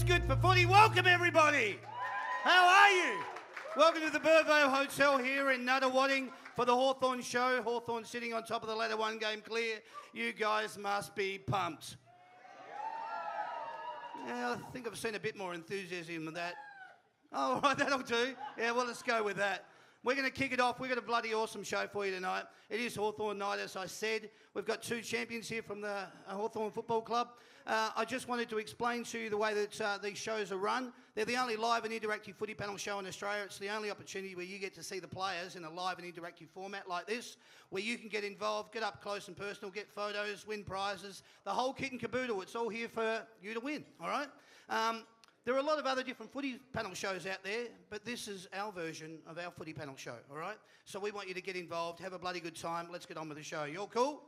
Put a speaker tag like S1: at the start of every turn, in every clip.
S1: good for footy. Welcome, everybody. How are you? Welcome to the Burvale Hotel here in Nuttawading for the Hawthorn show. Hawthorn sitting on top of the ladder, one game clear. You guys must be pumped. Yeah, I think I've seen a bit more enthusiasm than that. Oh, right, that'll do. Yeah, well, let's go with that. We're going to kick it off. We've got a bloody awesome show for you tonight. It is Hawthorn night, as I said. We've got two champions here from the Hawthorn Football Club. I just wanted to explain to you the way that these shows are run. They're the only live and interactive footy panel show in Australia. It's the only opportunity where you get to see the players in a live and interactive format like this, where you can get involved, get up close and personal, get photos, win prizes, the whole kit and caboodle. It's all here for you to win, all right? There are a lot of other different footy panel shows out there, but this is our version of our footy panel show, all right? So we want you to get involved, have a bloody good time. Let's get on with the show. You all cool?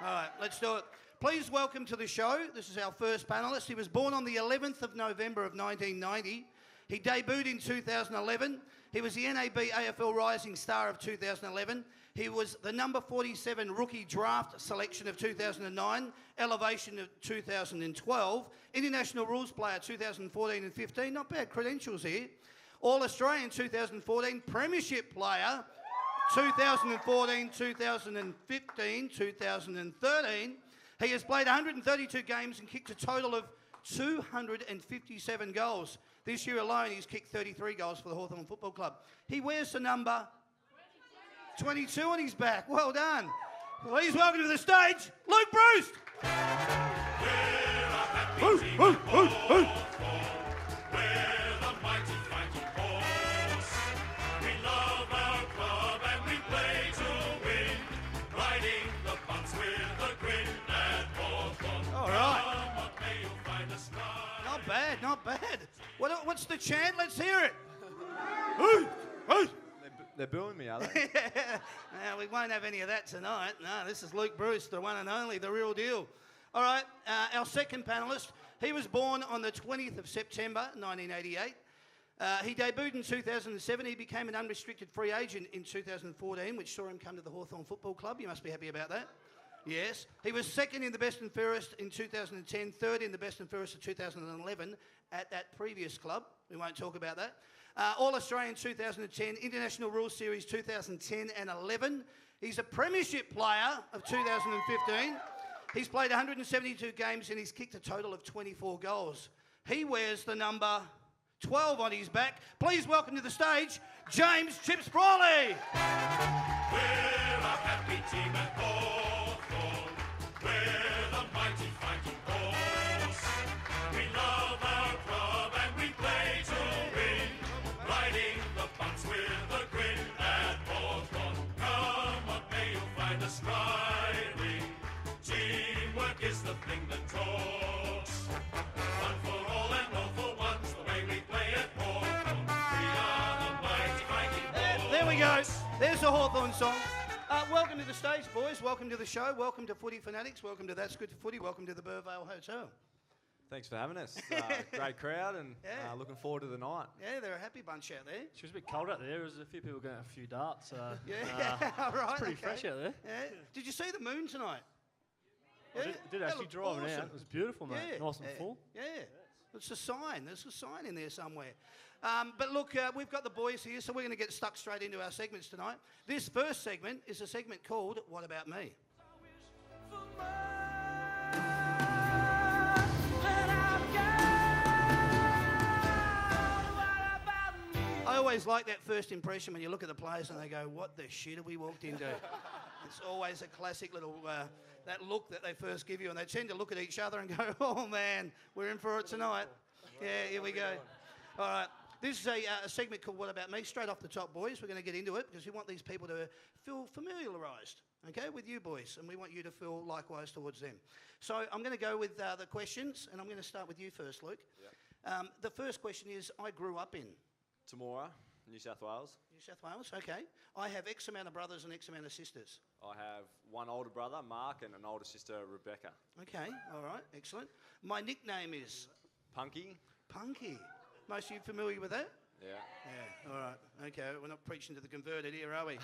S1: All right, let's do it. Please welcome to the show. This is our first panellist. He was born on the 11th of November of 1990. He debuted in 2011. He was the NAB AFL Rising Star of 2011. He was the number 47 rookie draft selection of 2009, elevation of 2012, international rules player 2014 and 15. Not bad credentials here. All-Australian 2014, premiership player 2014, 2015, 2013. He has played 132 games and kicked a total of 257 goals. This year alone, he's kicked 33 goals for the Hawthorn Football Club. He wears the number 22 on his back. Well done. Please welcome to the stage, Luke Bruce. Not bad. What's the chant? Let's hear it.
S2: They're booing me, are they?
S1: No, we won't have any of that tonight. No, this is Luke Bruce, the one and only, the real deal. All right, our second panellist, he was born on the 20th of September, 1988. He debuted in 2007. He became an unrestricted free agent in 2014, which saw him come to the Hawthorn Football Club. You must be happy about that. Yes. He was second in the best and fairest in 2010, third in the best and fairest of 2011 at that previous club. We won't talk about that. All-Australian 2010, International Rules Series 2010 and 11. He's a premiership player of 2015. He's played 172 games and he's kicked a total of 24 goals. He wears the number 12 on his back. Please welcome to the stage, James Chips Brawley.
S3: We're a happy team at Hawthorn. We're the mighty fighting force. We love our club and we play to win. Riding the bumps with a grin at Hawthorn. Come on, may you find us riding. Teamwork is the thing that talks. One for all and all for once. The way we play at Hawthorn. We are the mighty fighting force.
S1: There we go. There's the Hawthorn song. Welcome to the stage, boys. Welcome to the show. Welcome to Footy Fanatics. Welcome to That's Good for Footy. Welcome to the Burvale Hotel.
S2: Thanks for having us. Great crowd and looking forward to the night.
S1: Yeah, they're a happy bunch out there.
S4: It was a bit cold out there. There was a few people going a few darts.
S1: Right.
S4: It's pretty fresh out there.
S1: Yeah. Did you see the moon tonight?
S4: I did actually drive it out. It was beautiful, mate.
S1: Yeah.
S4: Nice and full.
S1: Yeah. It's a sign. There's a sign in there somewhere. But look, we've got the boys here, so we're going to get stuck straight into our segments tonight. This first segment is a segment called What About Me? I always like that first impression when you look at the players and they go, what the shit have we walked into? It's always a classic little, that look that they first give you, and they tend to look at each other and go, oh man, we're in for it tonight. Yeah, here we go. All right. This is a segment called What About Me? Straight off the top, boys. We're going to get into it because we want these people to feel familiarised, okay, with you boys, and we want you to feel likewise towards them. So I'm going to go with the questions, and I'm going to start with you first, Luke. Yep. The first question is, I grew up in?
S2: Tamora, New South Wales.
S1: New South Wales, okay. I have X amount of brothers and X amount of sisters.
S2: I have one older brother, Mark, and an older sister, Rebecca.
S1: Okay, all right, excellent. My nickname is?
S2: Punky.
S1: Punky. Most of you familiar with that?
S2: Yeah.
S1: Yeah, all right. Okay, we're not preaching to the converted here, are we?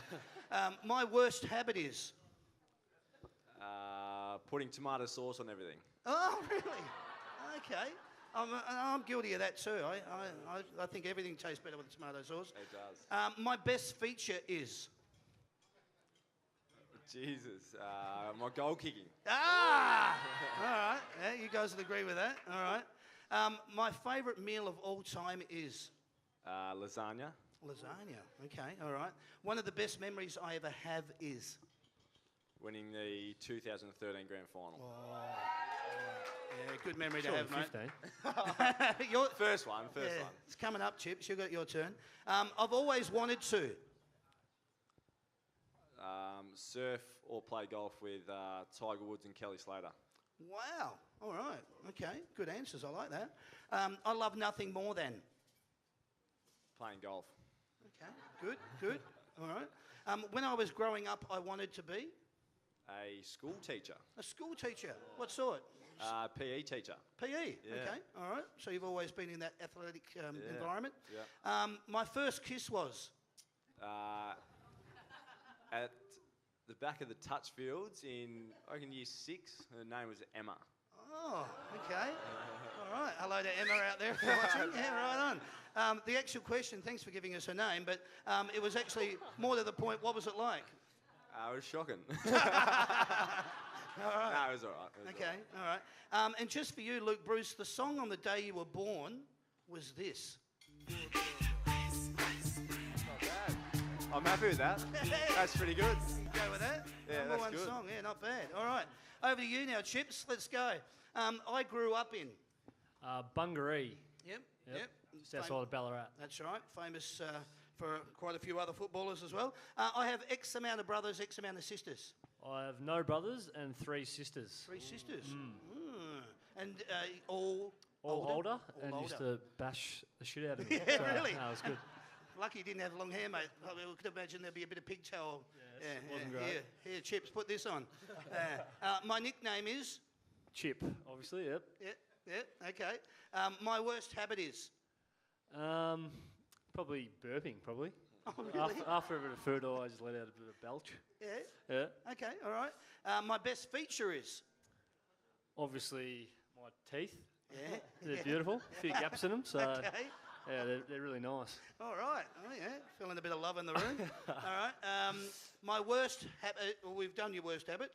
S1: My worst habit is?
S2: Putting tomato sauce on everything.
S1: Oh, really? Okay. I'm guilty of that too. I think everything tastes better with tomato sauce.
S2: It does.
S1: My best feature is...
S2: Jesus, my goal kicking.
S1: Ah! All right. Yeah, you guys would agree with that. All right. My favourite meal of all time is...
S2: Lasagna.
S1: Lasagna. Okay, all right. One of the best memories I ever have is...
S2: Winning the 2013 Grand Final.
S1: Oh, yeah, good memory to
S4: Surely
S1: have,
S4: 15.
S1: mate.
S2: First one.
S1: It's coming up, Chips. You've got your turn. I've always wanted to...
S2: Surf or play golf with Tiger Woods and Kelly Slater.
S1: Wow. All right. Okay. Good answers. I like that. I love nothing more than...
S2: Playing golf.
S1: Okay. Good. All right. When I was growing up, I wanted to be...
S2: A school teacher.
S1: A school teacher. What sort?
S2: PE teacher.
S1: PE.
S2: Yeah.
S1: Okay. All right. So you've always been in that athletic environment.
S2: Yeah.
S1: My first kiss was...
S2: At the back of the touch fields in, I reckon, year 6. Her name was Emma.
S1: Oh, okay. All right. Hello to Emma out there if you're watching. Yeah, right on. The actual question, thanks for giving us her name, but it was actually more to the point, what was it like?
S2: It was shocking.
S1: All right.
S2: No, it was all right.
S1: Okay, all right. And just for you, Luke Bruce, the song on the day you were born was this.
S2: I'm happy with that. That's pretty good.
S1: Go with that?
S2: Yeah,
S1: Number
S2: that's
S1: one
S2: good.
S1: song, yeah, not bad. All right. Over to you now, Chips. Let's go. I grew up in...
S4: Bungaree.
S1: Yep.
S4: Just outside of Ballarat.
S1: That's right. Famous for quite a few other footballers as well. I have X amount of brothers, X amount of sisters.
S4: I have no brothers and 3 sisters.
S1: 3 sisters. And all
S4: Older
S1: All
S4: and
S1: older.
S4: used to bash the shit out of me.
S1: Yeah,
S4: So,
S1: really?
S4: No, it was good.
S1: Lucky you didn't have long hair, mate. I mean, we could imagine there'd be a bit of pigtail.
S4: wasn't great.
S1: Here, Chips, put this on. My nickname is...
S4: Chip, obviously, yep.
S1: Okay. My worst habit is...
S4: Probably burping, probably.
S1: Oh, really?
S4: After a bit of food, I just let out a bit of belch.
S1: Yeah? Okay, all right. My best feature is...
S4: Obviously, my teeth.
S1: Yeah.
S4: They're beautiful. A few gaps in them, so
S1: Okay.
S4: yeah, they're really nice.
S1: All right. Oh, yeah. Feeling a bit of love in the room. All right. My worst habit... Well, we've done your worst habit.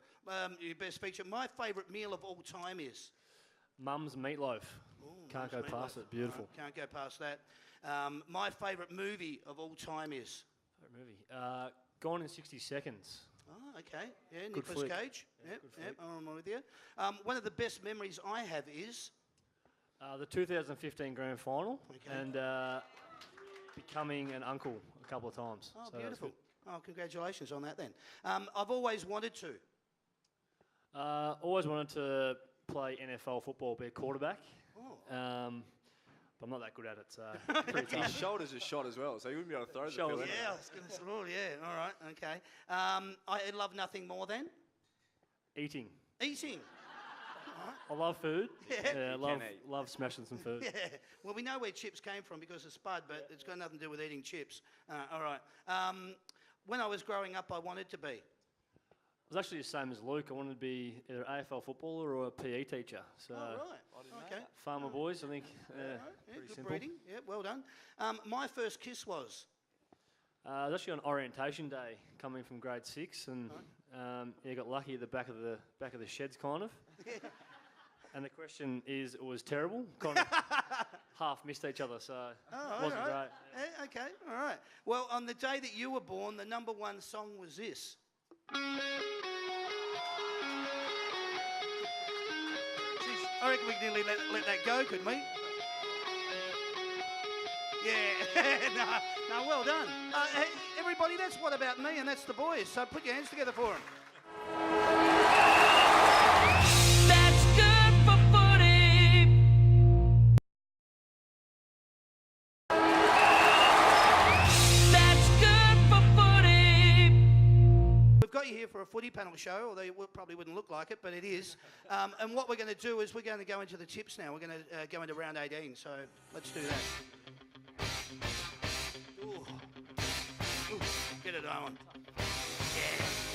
S1: Your best feature. My favourite meal of all time is...
S4: Mum's meatloaf.
S1: Ooh,
S4: Can't
S1: Mum's
S4: go past
S1: meatloaf.
S4: it. Beautiful.
S1: All right, can't go past that. My favourite movie of all time is...
S4: Favorite movie. Gone in 60 Seconds.
S1: Oh, okay. Yeah,
S4: Good
S1: Nicolas
S4: flick.
S1: Cage.
S4: Yeah,
S1: Yep,
S4: good
S1: yep,
S4: flick.
S1: I'm with you. One of the best memories I have is...
S4: The 2015 Grand Final
S1: Okay.
S4: and becoming an uncle a couple of times.
S1: Oh,
S4: So that's
S1: beautiful.
S4: good.
S1: Oh, congratulations on that then. I've always wanted to.
S4: Always wanted to play NFL football, be a quarterback.
S1: Oh.
S4: But I'm not that good at it, so pretty
S2: His
S4: tough.
S2: shoulders are shot as well, so you wouldn't be able to throw the
S4: Shoulders.
S2: fill,
S1: Yeah, I was going to say, oh, yeah, all right, okay. I love nothing more than
S4: Eating.
S1: eating.
S4: I love food.
S1: Yeah.
S4: I love smashing some food.
S1: Yeah, well, we know where chips came from because of Spud, but it's got nothing to do with eating chips. All right. When I was growing up, I wanted to be.
S4: I was actually the same as Luke. I wanted to be either an AFL footballer or a PE teacher. So
S1: Oh, right. Okay.
S4: farmer boys, I think.
S1: All right. Yeah,
S4: pretty
S1: good
S4: simple.
S1: breeding. Yeah, well done. My first kiss was.
S4: It was actually on orientation day, coming from grade 6, and got lucky at the back of the sheds, kind of. And the question is, it was terrible. Kind of half missed each other, so
S1: Oh,
S4: it wasn't
S1: all
S4: great.
S1: right. Yeah, okay, all right. Well, on the day that you were born, the number one song was this. Jeez, I reckon we can nearly let that go, couldn't we? Yeah, no, well done. Hey, everybody, that's What About Me, and that's the boys, so put your hands together for them.
S5: That's good for footy. That's good for footy.
S1: We've got you here for a footy panel show, although it probably wouldn't look like it, but it is. And what we're going to do is we're going to go into the tips now. We're going to go into round 18, so let's do that. Ooh. Ooh, get it on. Yeah,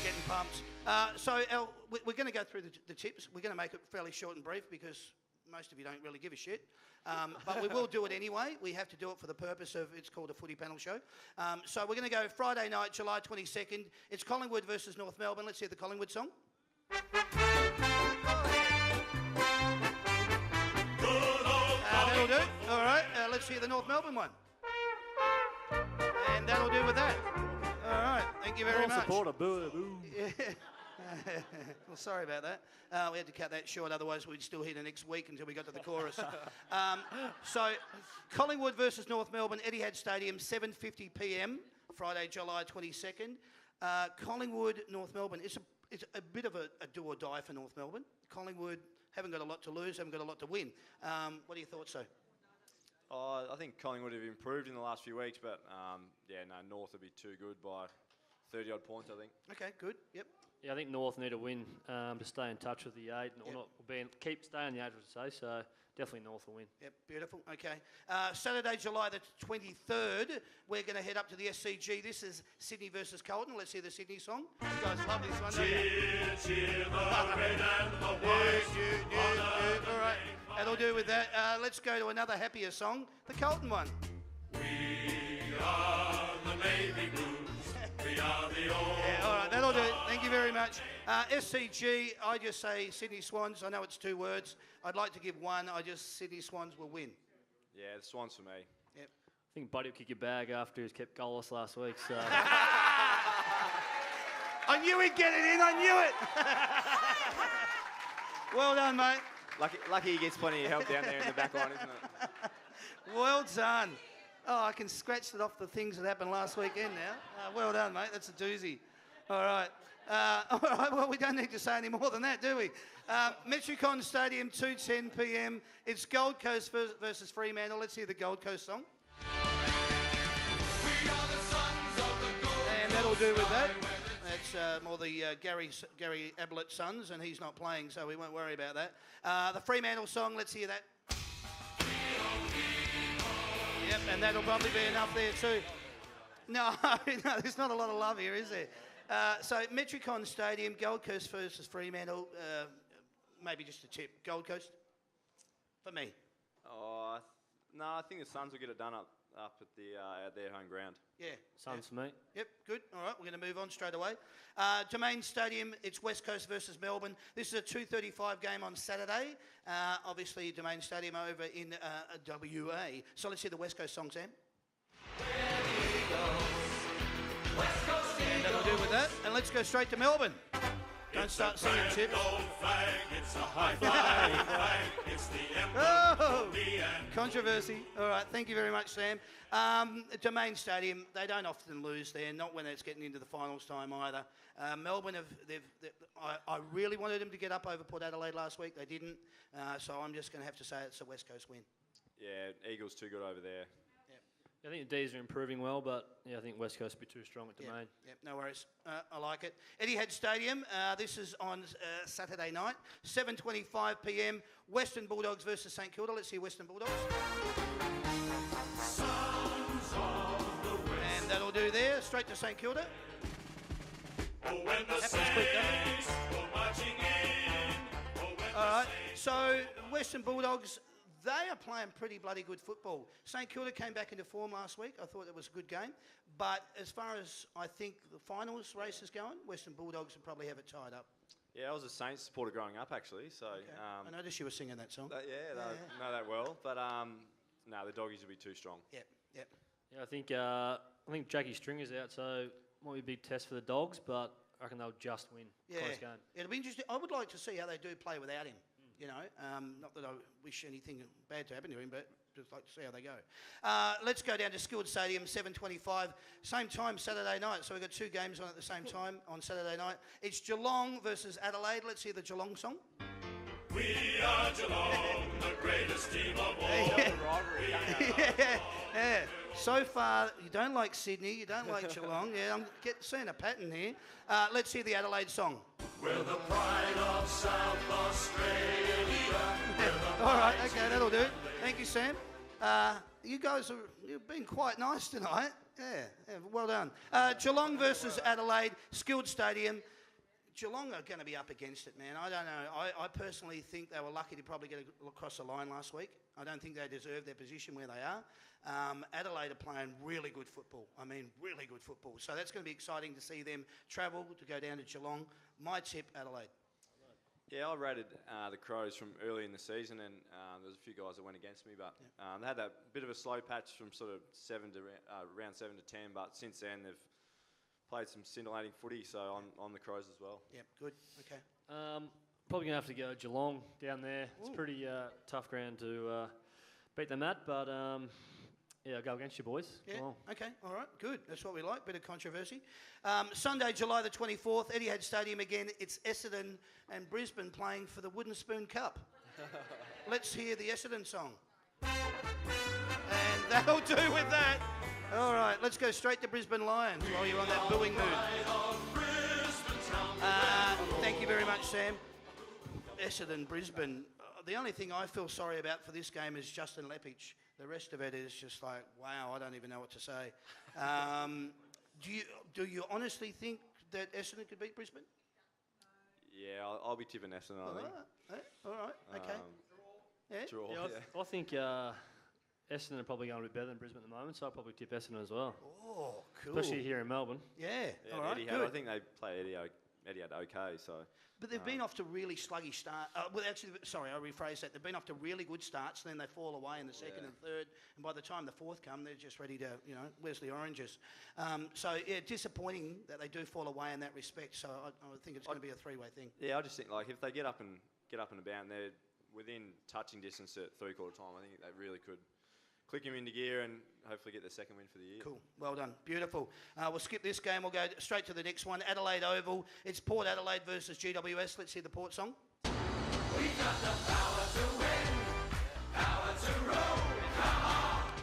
S1: getting pumped. So, we're going to go through the tips. We're going to make it fairly short and brief because most of you don't really give a shit. But we will do it anyway. We have to do it for the purpose of, it's called a footy panel show. So we're going to go Friday night, July 22nd. It's Collingwood versus North Melbourne. Let's hear the Collingwood song. That'll do. All right, let's hear the North Melbourne one. And that'll do with that. All right, thank you very much.
S4: Supporter, boo, boo.
S1: Yeah. Well, sorry about that. We had to cut that short, otherwise we'd still hear the next week until we got to the chorus. So, Collingwood versus North Melbourne, Etihad Stadium, 7:50 p.m, Friday, July 22nd. Collingwood, North Melbourne. It's a bit of a do or die for North Melbourne. Collingwood haven't got a lot to lose, haven't got a lot to win. What are your thoughts, though?
S2: I think Collingwood have improved in the last few weeks, but North would be too good by 30-odd points, I think.
S1: Okay, good. Yep.
S4: Yeah, I think North need a win to stay in touch with the 8, or stay in the 8, I should say. So definitely North will win.
S1: Yep, beautiful. Okay. Saturday, July the 23rd, we're going to head up to the SCG. This is Sydney versus Carlton. Let's hear the Sydney song. You guys love this one, don't you?
S3: Cheer the red and the white.
S1: All right, that'll do with that. Let's go to another happier song, the Carlton one.
S3: We are the Navy Blues. We are the old.
S1: Yeah, all right, that'll do it. Thank you very much. SCG, I just say Sydney Swans. I know it's 2 words. I'd like to give one. Sydney Swans will win.
S2: Yeah, the Swans for me.
S1: Yep.
S4: I think Buddy will kick your bag after he's kept goalless last week. So
S1: I knew he'd get it in. I knew it. Well done, mate.
S2: Lucky he gets plenty of help down there in the back line, isn't it?
S1: Well done. Oh, I can scratch it off the things that happened last weekend now. Well done, mate. That's a doozy. All right. All right, well, we don't need to say any more than that, do we? Metricon Stadium, 2:10 p.m. It's Gold Coast versus Fremantle. Let's hear the Gold Coast song. And that'll do with that. That's more the Gary Ablett Sons, and he's not playing, so we won't worry about that. The Fremantle song, let's hear that. Yep, and that'll probably be enough there too. No, there's not a lot of love here, is there? So, Metricon Stadium, Gold Coast versus Fremantle. Maybe just a tip. Gold Coast? For me.
S2: I think the Suns will get it done up at their home ground.
S1: Yeah.
S4: Suns for me.
S1: Yep, good. All right, we're going to move on straight away. Domain Stadium, it's West Coast versus Melbourne. This is a 2:35 game on Saturday. Obviously, Domain Stadium over in WA. So let's hear the West Coast song, Sam. And that'll do with that. And let's go straight to Melbourne. Don't start singing, Chips.
S3: It's a high flag. It's the emblem
S1: Oh,
S3: of the end.
S1: controversy. All right, thank you very much, Sam. Domain Stadium, they don't often lose there, not when it's getting into the finals time either. Melbourne, I really wanted them to get up over Port Adelaide last week. They didn't, so I'm just going to have to say it's a West Coast win.
S2: Yeah, Eagles too good over there.
S4: I think the D's are improving well, but I think West Coast will be too strong at Domain.
S1: Yep, no worries. I like it. Etihad Stadium, this is on Saturday night, 7:25 p.m. Western Bulldogs versus St Kilda. Let's hear Western Bulldogs. And that'll do there. Straight to St Kilda.
S3: Oh, when the
S1: Happens quick, doesn't it?
S3: Saints go marching in. Oh, when
S1: All right. So Western Bulldogs, they are playing pretty bloody good football. St Kilda came back into form last week. I thought it was a good game. But as far as I think the finals race is going, Western Bulldogs will probably have it tied up.
S2: Yeah, I was a Saints supporter growing up, actually. So
S1: I noticed you were singing that song.
S2: I know that well. But no, the Doggies will be too strong.
S1: Yep.
S4: Yeah, I think Jackie Stringer's out, so might be a big test for the Dogs, but I reckon they'll just win. Close game.
S1: It'll be interesting. I would like to see how they do play without him. You know, not that I wish anything bad to happen to him, but just like to see how they go. Let's go down to Skilled Stadium, 7:25, same time Saturday night. So we've got 2 games on at the same time on Saturday night. It's Geelong versus Adelaide. Let's hear the Geelong song.
S3: we are Geelong, the greatest team of all.
S1: Yeah. So far, you don't like Sydney, you don't like Geelong. Yeah, I'm seeing a pattern here. Let's hear the Adelaide song.
S3: We're the pride of South Australia.
S1: All right, okay, that'll do. Thank you, Sam. You guys you've been quite nice tonight. Yeah, well done. Geelong versus Adelaide, Skilled Stadium. Geelong are going to be up against it, man. I don't know. I personally think they were lucky to probably get across the line last week. I don't think they deserve their position where they are. Adelaide are playing really good football. I mean, really good football. So that's going to be exciting to see them travel to go down to Geelong. My tip, Adelaide.
S2: Yeah, I rated the Crows from early in the season, and there's a few guys that went against me, but they had that bit of a slow patch from sort of round 7 to 10, but since then they've played some scintillating footy, so on the Crows as well.
S1: Yep, good. Okay.
S4: Probably going to have to go Geelong down there. It's a pretty tough ground to beat them at, but yeah, I'll go against you boys.
S1: Yeah,
S4: Geelong.
S1: okay, all right, good. That's what we like, bit of controversy. Sunday, July the 24th, Etihad Stadium again. It's Essendon and Brisbane playing for the Wooden Spoon Cup. Let's hear the Essendon song. And that'll do with that. All right, let's go straight to Brisbane Lions while you're on that booing mood. Thank you very much, Sam. Essendon, Brisbane. The only thing I feel sorry about for this game is Justin Lepich. The rest of it is just like, wow, I don't even know what to say. Do you honestly think that Essendon could beat Brisbane?
S2: Yeah, I'll be tipping Essendon, I think.
S1: All right, okay. Yeah?
S2: Draw,
S4: Yeah, I think Essendon are probably going a bit better than Brisbane at the moment, so I'll probably tip Essendon as well.
S1: Oh, cool.
S4: Especially here in Melbourne.
S1: Yeah,
S2: Yeah,
S1: all right,
S2: Etihad,
S1: good.
S2: I think they play Etihad okay, so...
S1: But they've been off to really sluggish start. Well, actually, sorry, I rephrase that. They've been off to really good starts, then they fall away in the second and third, and by the time the fourth come, they're just ready to, where's the oranges? So, yeah, disappointing that they do fall away in that respect. So I think it's going to be a three-way thing.
S2: Yeah, I just think, like, if they get up and about and they're within touching distance at three-quarter time, I think they really could click him into gear and hopefully get the second win for the year.
S1: Cool. Well done. Beautiful. We'll skip this game. We'll go straight to the next one. Adelaide Oval. It's Port Adelaide versus GWS. Let's hear the Port song. We got the power to win, power to roll.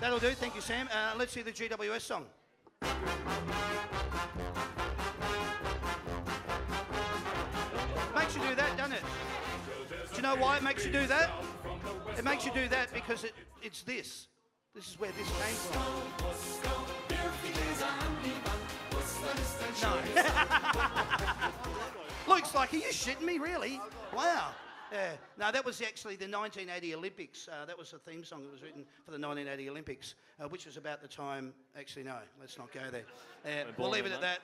S1: That'll do. Thank you, Sam. Let's hear the GWS song. Makes you do that, doesn't it? Do you know why it makes you do that? It makes you do that because it's this. This is where this came from. No. Luke's like, are you shitting me, really? Wow. Yeah. No, that was actually the 1980 Olympics. That was the theme song that was written for the 1980 Olympics, which was about the time... Actually, no, let's not go there. We'll leave it at that.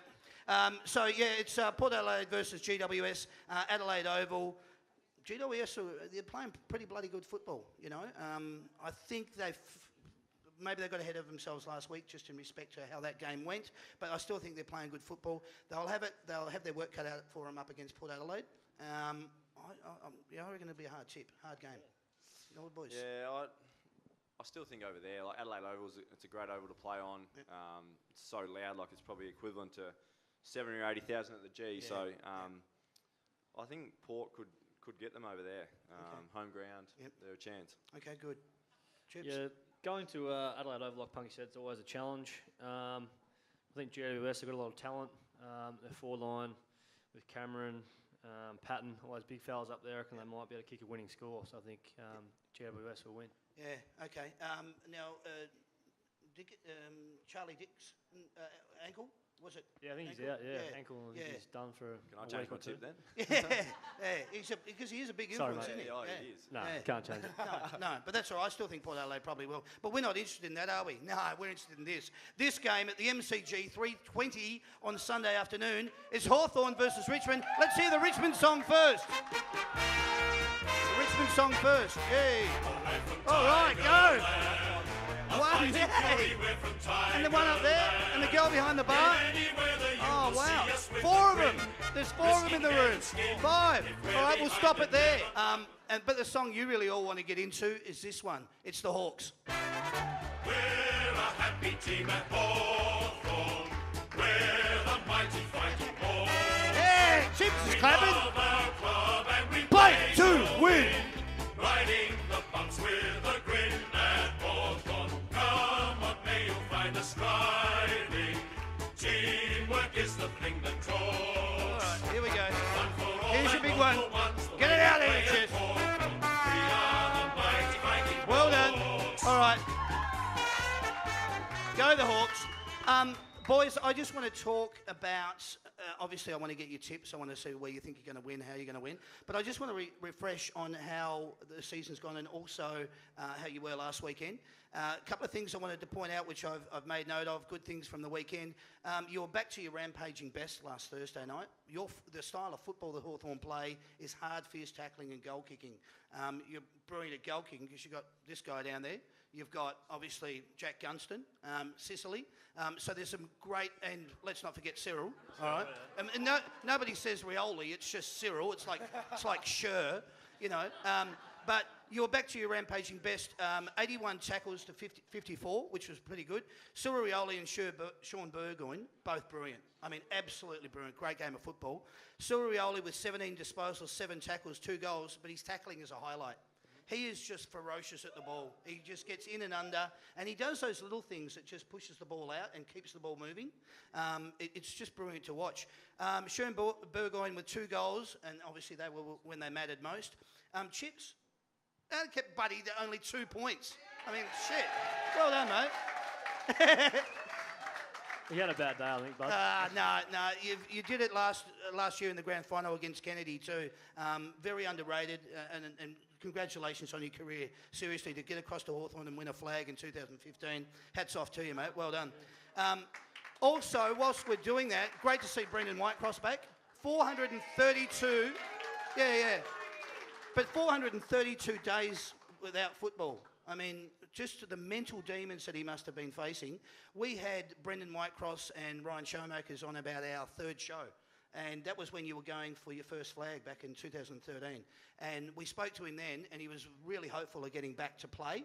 S1: So, yeah, it's Port Adelaide versus GWS, Adelaide Oval. GWS, they're playing pretty bloody good football, I think maybe they got ahead of themselves last week just in respect to how that game went, but I still think they're playing good football. They'll have their work cut out for them up against Port Adelaide. I reckon it'll be a hard tip, hard game. Boys.
S2: Yeah, I still think over there, like Adelaide Oval, it's a great oval to play on. Yep. It's so loud, like it's probably equivalent to 70 or 80,000 at the G. Yeah. So I think Port could get them over there. Home ground, they're a chance. Okay, good. Chips?
S4: Yeah, going to Adelaide Oval, like Punky said, it's always a challenge. I think GWS have got a lot of talent. Their forward line with Cameron, Patton, all those big fellas up there, I reckon they might be able to kick a winning score. So I think GWS will win.
S1: Yeah, okay. Now, Charlie Dick's ankle, was it?
S4: Yeah, I think he's out, ankle, he's done for
S2: Can I change my tip then?
S1: Because he is a big
S4: Sorry,
S1: influence,
S4: mate.
S1: isn't he?
S2: Yeah, he is.
S4: No, can't change it.
S1: No, but that's all right. I still think Port Adelaide probably will. But we're not interested in that, are we? No, we're interested in this. This game at the MCG, 3:20 on Sunday afternoon, is Hawthorn versus Richmond. Let's hear the Richmond song first. The Richmond song first. Yay. All right, go. One, yay. And the one up there, and the girl behind the bar. Oh, wow. 4 of them. There's 4 of them in the room. 5. All right, we'll stop it there. But the song you really all want to get into is this one. It's the Hawks.
S3: We're a happy team at Hawthorn. We're the mighty fighting Hawks.
S1: Yeah, Chips is clapping.
S3: Play
S1: to win.
S3: Riding the bumps with a grin at Hawthorn. Come on, may you find us striving. Teamwork is the thing that talks.
S1: All right, here we go. Here's your big one. Get it out there, Chips. Well done. All right. Go the Hawks. Boys, I just want to talk about obviously I want to get your tips. I want to see where you think you're going to win, how you're going to win. But I just want to refresh on how the season's gone and also how you were last weekend. A couple of things I wanted to point out, which I've made note of, good things from the weekend. You're back to your rampaging best last Thursday night. The style of football that Hawthorn play is hard, fierce tackling and goal kicking. You're brilliant at goal kicking because you've got this guy down there. You've got, obviously, Jack Gunston, Sicily. So there's some great, and let's not forget Cyril, all right? And nobody says Rioli, it's just Cyril. It's like Sher, you know. But you're back to your rampaging best, 81 tackles to 54, which was pretty good. Cyril Rioli and Sean Burgoyne, both brilliant. I mean, absolutely brilliant. Great game of football. Cyril Rioli with 17 disposals, 7 tackles, 2 goals, but his tackling is a highlight. He is just ferocious at the ball. He just gets in and under, and he does those little things that just pushes the ball out and keeps the ball moving. It's just brilliant to watch. Sean Burgoyne with 2 goals, and obviously they were when they mattered most. Chips, that kept Buddy to only 2 points. I mean, shit. Well done, mate.
S4: He had a bad day, I think, bud.
S1: No. You did it last year in the grand final against Kennedy too. Very underrated, and congratulations on your career. Seriously, to get across to Hawthorn and win a flag in 2015, hats off to you, mate. Well done. Also, whilst we're doing that, great to see Brendan Whitecross back. 432. Yeah. But 432 days without football. I mean, just the mental demons that he must have been facing. We had Brendan Whitecross and Ryan Showmakers on about our 3rd show. And that was when you were going for your first flag back in 2013. And we spoke to him then, and he was really hopeful of getting back to play.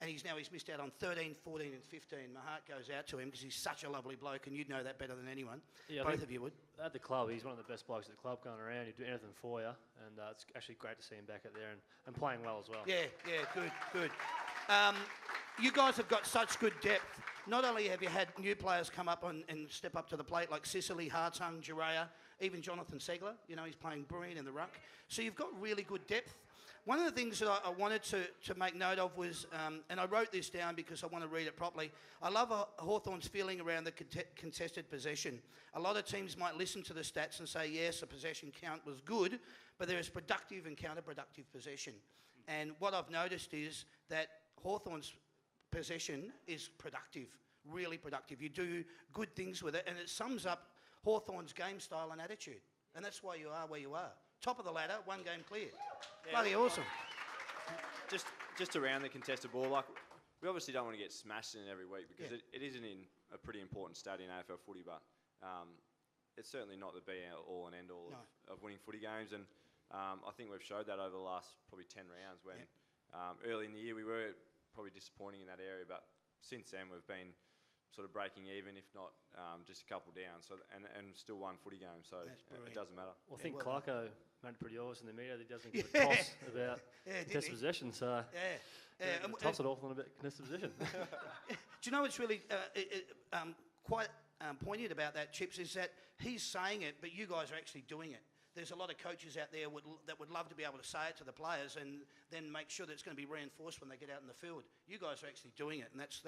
S1: And he's missed out on 13, 14 and 15. My heart goes out to him because he's such a lovely bloke, and you'd know that better than anyone. Yeah, both of you would.
S4: At the club, he's one of the best blokes at the club going around. He'd do anything for you, and it's actually great to see him back out there and playing well as well. Yeah, good. You guys have got such good depth. Not only have you had new players come up and step up to the plate like Sicily, Hartung, Jiraya, even Jonathan Segler. You know, he's playing brilliant in the ruck. So you've got really good depth. One of the things that I wanted to make note of was, and I wrote this down because I want to read it properly, I love Hawthorn's feeling around the contested possession. A lot of teams might listen to the stats and say, yes, the possession count was good, but there is productive and counterproductive possession. And what I've noticed is that Hawthorn's possession is productive, really productive. You do good things with it, and it sums up Hawthorn's game style and attitude. And that's why you are where you are. Top of the ladder, 1 game clear. Yeah, bloody awesome.
S2: Just around the contested ball, like we obviously don't want to get smashed in it every week because it isn't in a pretty important stat in AFL footy, but it's certainly not the be-all and end-all of winning footy games. And I think we've showed that over the last probably 10 rounds when early in the year we were probably disappointing in that area, but since then we've been sort of breaking even, if not just a couple down. So and still won footy games, so it doesn't matter.
S4: Well, I think Clarko made it pretty obvious in the media that he doesn't give a toss about contested possession. So toss it off on a bit contested possession.
S1: Do you know what's really quite poignant about that, Chips, is that he's saying it, but you guys are actually doing it. There's a lot of coaches out there that would love to be able to say it to the players and then make sure that it's going to be reinforced when they get out in the field. You guys are actually doing it, and that's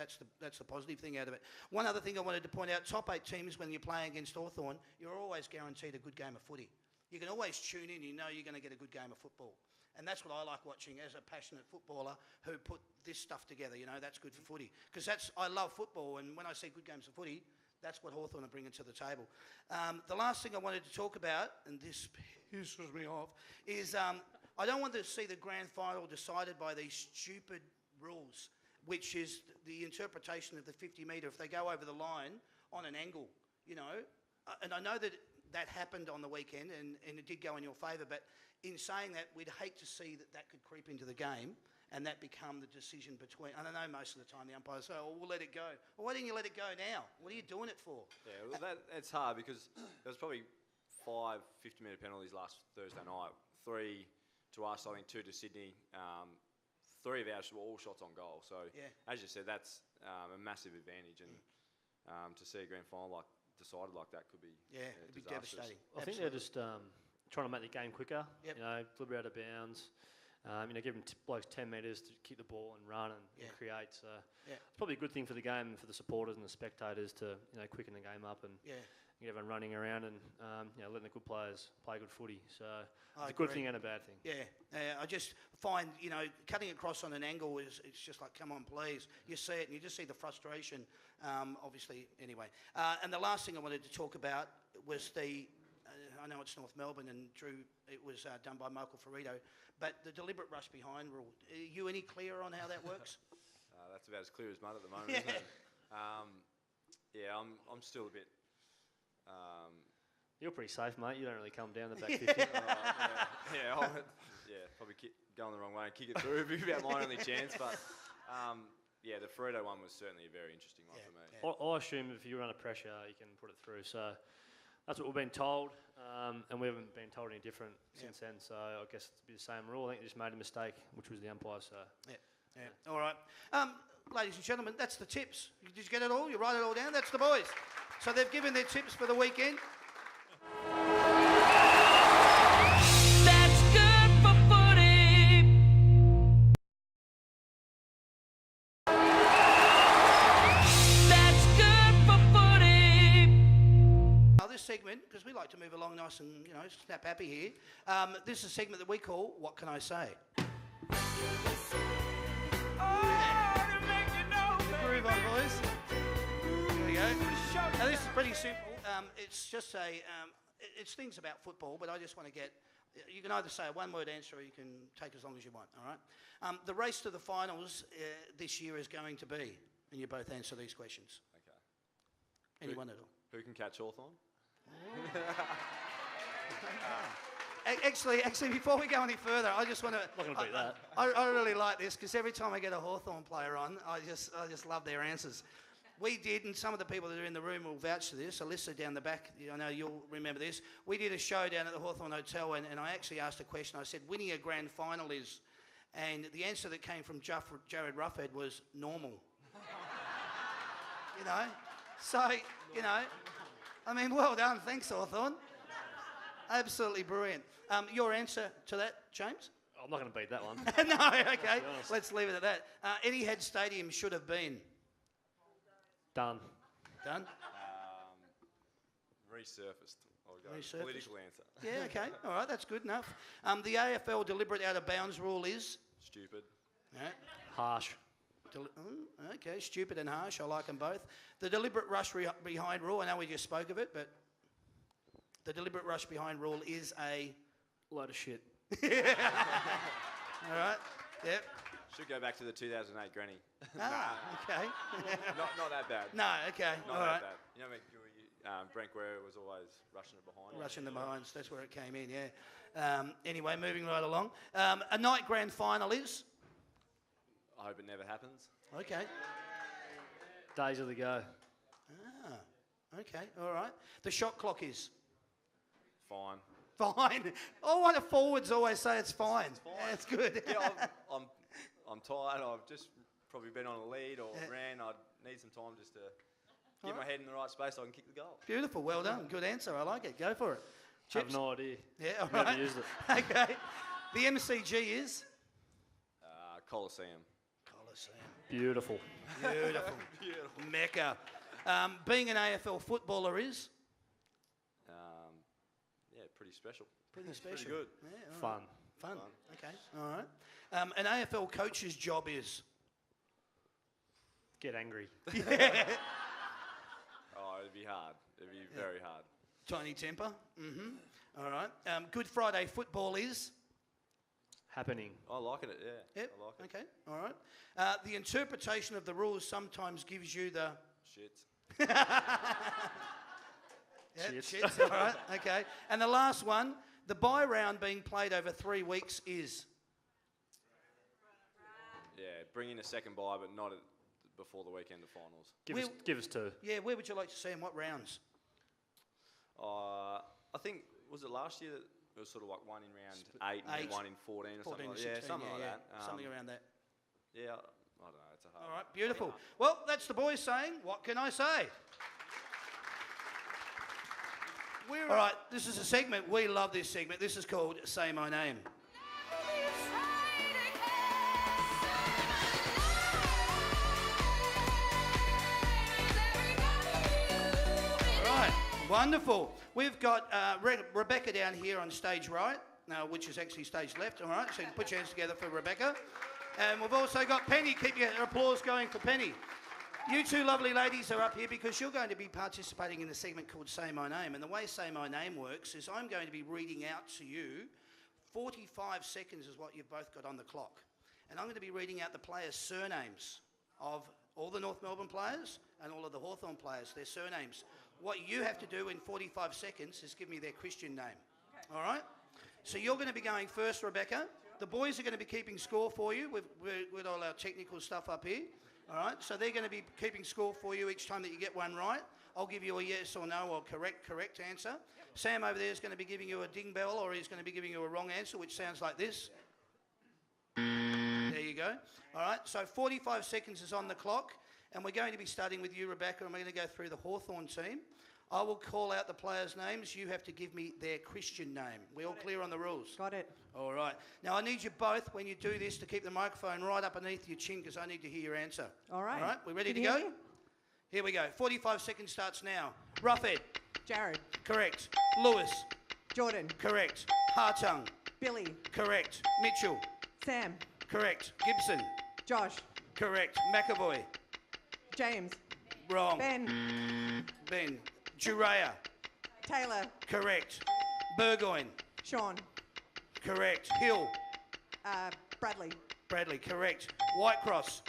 S1: the positive thing out of it. One other thing I wanted to point out, top 8 teams, when you're playing against Hawthorn, you're always guaranteed a good game of footy. You can always tune in, you know you're going to get a good game of football. And that's what I like watching as a passionate footballer who put this stuff together, you know, that's good for footy. Because I love football, and when I see good games of footy, that's what Hawthorn are bringing to the table. The last thing I wanted to talk about, and this pisses me off, is I don't want to see the grand final decided by these stupid rules, which is the interpretation of the 50 metre if they go over the line on an angle, you know. And I know that happened on the weekend, and it did go in your favour, but in saying that, we'd hate to see that could creep into the game and that become the decision between... I don't know, most of the time the umpires say, we'll let it go. Well, why didn't you let it go now? What are you doing it for?
S2: Yeah, well, that's hard because there was probably 5 50-metre penalties last Thursday night. 3 to us, I think 2 to Sydney. 3 of ours were all shots on goal. So, as you said, that's a massive advantage. And to see a grand final decided like that could be
S1: it'd be devastating.
S4: I think they're just trying to make the game quicker. You know, a little bit out of bounds. You know, give them blokes 10 metres to kick the ball and run and create. So it's probably a good thing for the game and for the supporters and the spectators to quicken the game up and get everyone running around and letting the good players play good footy. So
S1: I
S4: it's a good
S1: agree.
S4: thing and a bad thing.
S1: Yeah, I just find, cutting across on an angle it's just like, come on, please. You see it and you just see the frustration, obviously, anyway. And the last thing I wanted to talk about was I know it's North Melbourne and Drew, it was done by Michael Ferrito, but the deliberate rush behind rule. Are you any clearer on how that works?
S2: That's about as clear as mud at the moment, isn't it? I'm still a bit...
S4: You're pretty safe, mate. You don't really come down the back 50.
S2: Probably going the wrong way and kick it through would be about my only chance. But the Ferrito one was certainly a very interesting one for me.
S4: I assume if you're under pressure, you can put it through. So that's what we've been told, and we haven't been told any different since then. So I guess it's the same rule. I think they just made a mistake, which was the umpire. So
S1: All right. Ladies and gentlemen, that's the tips. Did you get it all? You write it all down? That's the boys. So they've given their tips for the weekend.
S5: That's good for footy. That's good for footy.
S1: Now this segment, because we like to move along nice and, snap happy here, this is a segment that we call What Can I Say? Groove on, boys. There we go. Now this is pretty simple. It's just it's things about football, but I just want to get... You can either say a one-word answer or you can take as long as you want, all right? The race to the finals this year is going to be, and you both answer these questions.
S2: Okay.
S1: Anyone at all?
S2: Who can catch Hawthorn?
S1: Actually, before we go any further, I just want to...
S4: Not going to beat that.
S1: I really like this because every time I get a Hawthorn player on, I just love their answers. We did, and some of the people that are in the room will vouch to this. Alyssa down the back, I know you'll remember this. We did a show down at the Hawthorn Hotel, and I actually asked a question. I said, winning a grand final is... And the answer that came from Jared Ruffhead was normal. So, I mean, well done. Thanks, Hawthorn. Absolutely brilliant. Your answer to that, James?
S4: I'm not going to beat that one.
S1: No, okay. Let's leave it at that. Etihad Stadium should have been...
S4: Done.
S1: Done?
S2: Resurfaced. I'll go.
S1: Resurfaced?
S2: Political answer.
S1: Yeah, okay. All right, that's good enough. The AFL deliberate out-of-bounds rule is...
S2: Stupid.
S1: Yeah.
S4: Harsh.
S1: Okay, stupid and harsh. I like them both. The deliberate rush behind rule, I know we just spoke of it, but the deliberate rush behind rule is a...
S4: Load of shit.
S1: All right, yep.
S2: Should go back to the 2008 granny.
S1: Okay.
S2: not that bad.
S1: No, okay.
S2: Not
S1: all
S2: that
S1: right.
S2: bad. Brent Guerrero was always rushing it behind.
S1: Rushing the behinds, that's where it came in, yeah. Anyway, moving right along. A night grand final is?
S2: I hope it never happens.
S1: Okay.
S4: Days of the go.
S1: Okay, all right. The shot clock is?
S2: Fine.
S1: Fine. All what the forwards always say, it's fine.
S2: It's fine.
S1: Yeah, it's good.
S2: Yeah, I'm tired. I've just probably been on a lead or ran. I need some time just to get my head in the right space so I can kick the goal.
S1: Beautiful, well done. Good answer, I like it. Go for it.
S4: I have
S1: Chips?
S4: no idea.
S1: Yeah, all
S4: Never
S1: right.
S4: used it.
S1: Okay. The MCG is?
S2: Coliseum.
S1: Coliseum.
S4: Beautiful.
S1: Beautiful.
S2: Beautiful.
S1: Mecca. Being an AFL footballer is?
S2: Pretty special.
S1: Pretty special.
S2: Pretty good.
S1: Yeah, all right.
S4: Fun.
S1: Fun. Okay, all right. An AFL coach's job is?
S4: Get angry.
S2: Oh, it'd be hard. It'd be very hard.
S1: Tiny temper. Mm-hmm. All right. Good Friday football is?
S4: Happening.
S2: I like it, yeah.
S1: Yep.
S2: I like it.
S1: Okay, all right. The interpretation of the rules sometimes gives you the...
S2: Shit.
S1: Yeah,
S4: Shit.
S1: shits, all right, okay. And the last one, the bye round being played over 3 weeks is?
S2: Yeah, bring in a second bye, but not before the weekend of finals.
S4: Give us two.
S1: Yeah, where would you like to see them? What rounds?
S2: I think, was it last year that it was sort of like one in round 8 and then one in 14 or
S1: 14
S2: something like that?
S1: 16,
S2: Yeah, something like that.
S1: Something around that.
S2: Yeah, I don't know, it's a hard
S1: All right, beautiful. Well, that's the boys saying, what can I say? All right, this is a segment. We love this segment. This is called Say My Name. All right, Wonderful. We've got Rebecca down here on stage right, which is actually stage left, all right? So you put your hands together for Rebecca. And we've also got Penny. Keep your applause going for Penny. You two lovely ladies are up here because you're going to be participating in a segment called Say My Name. And the way Say My Name works is I'm going to be reading out to you 45 seconds is what you've both got on the clock. And I'm going to be reading out the players' surnames of all the North Melbourne players and all of the Hawthorn players, their surnames. What you have to do in 45 seconds is give me their Christian name. Okay. All right? So you're going to be going first, Rebecca. The boys are going to be keeping score for you with all our technical stuff up here. All right? So they're going to be keeping score for you each time that you get one right. I'll give you a yes or no or correct answer. Yep. Sam over there is going to be giving you a ding bell, or he's going to be giving you a wrong answer, which sounds like this. There you go. All right, so 45 seconds is on the clock, and we're going to be starting with you, Rebecca, and we're going to go through the Hawthorn team. I will call out the players' names. You have to give me their Christian name. We all clear on the rules?
S6: Got it.
S1: All right. Now, I need you both, when you do this, to keep the microphone right up underneath your chin because I need to hear your answer.
S6: All right.
S1: All right, we ready
S6: Can
S1: to
S6: you
S1: go?
S6: hear me?
S1: Here we go. 45 seconds starts now. Roughhead.
S6: Jared.
S1: Correct. Lewis.
S6: Jordan.
S1: Correct. Hartung.
S6: Billy.
S1: Correct. Mitchell.
S6: Sam.
S1: Correct. Gibson.
S6: Josh.
S1: Correct. McAvoy.
S6: James.
S1: Wrong.
S6: Ben.
S1: Jurea.
S6: Taylor.
S1: Correct. Burgoyne.
S6: Sean.
S1: Correct. Hill.
S6: Bradley.
S1: Correct. Whitecross.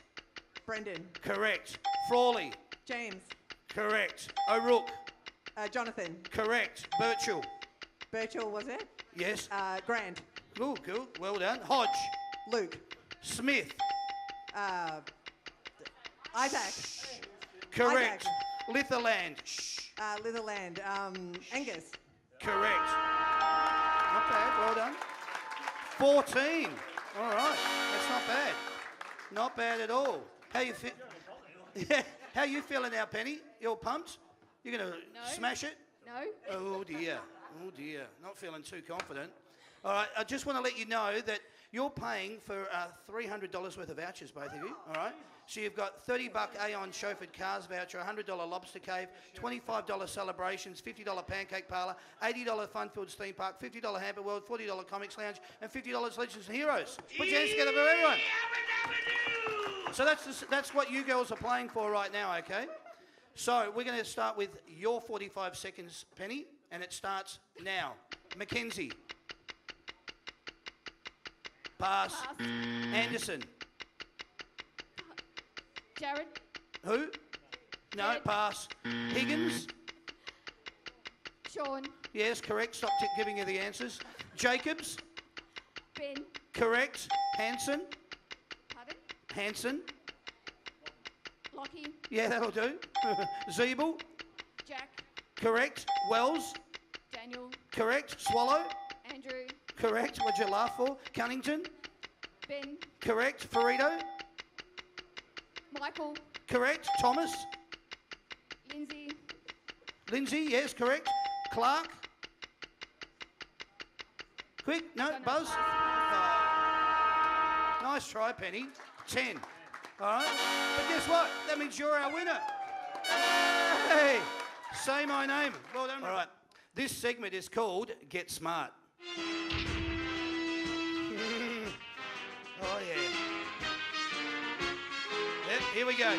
S6: Brendan.
S1: Correct. Frawley.
S6: James.
S1: Correct. O'Rourke.
S6: Jonathan.
S1: Correct.
S6: Birchall, was it?
S1: Yes.
S6: Grant.
S1: Cool. Well done. Hodge.
S6: Luke.
S1: Smith.
S6: Isaac.
S1: Correct. Litherland.
S6: Litherland. Angus.
S1: Correct. Not bad. Well done. 14. All right. That's not bad. Not bad at all. How you feel? Yeah. How you feeling now, Penny? You all pumped? You're going to smash it?
S7: No.
S1: Oh dear. Not feeling too confident. All right. I just want to let you know that you're paying for $300 worth of vouchers, both of you. All right. So you've got $30 Aon chauffeured cars voucher, $100 Lobster Cave, $25 celebrations, $50 Pancake Parlour, $80 Funfields Theme Park, $50 Hamper World, $40 Comics Lounge, and $50 Legends and Heroes. Put your hands together for everyone. So that's what you girls are playing for right now, okay? So we're going to start with your 45 seconds, Penny, and it starts now. Mackenzie. Pass. Anderson.
S7: Jared.
S1: Who? No,
S7: Ed.
S1: pass. Higgins.
S7: Sean.
S1: Yes, correct. Stop giving you the answers. Jacobs.
S7: Ben.
S1: Correct. Hanson.
S7: Pardon.
S1: Hanson.
S7: Lockie.
S1: Yeah, that'll do. Zeeble.
S7: Jack.
S1: Correct. Wells.
S7: Daniel.
S1: Correct. Swallow.
S7: Andrew.
S1: Correct. What'd you laugh for? Cunnington.
S7: Ben.
S1: Correct. Farito.
S7: Michael.
S1: Correct. Thomas.
S7: Lindsay.
S1: Lindsay, yes, correct. Clark. Quick, no, Buzz. Oh. Nice try, Penny. 10. All right. But guess what? That means you're our winner. Hey, say my name. Well done. All right. This segment is called Get Smart. Oh, yeah. Yep, here we go.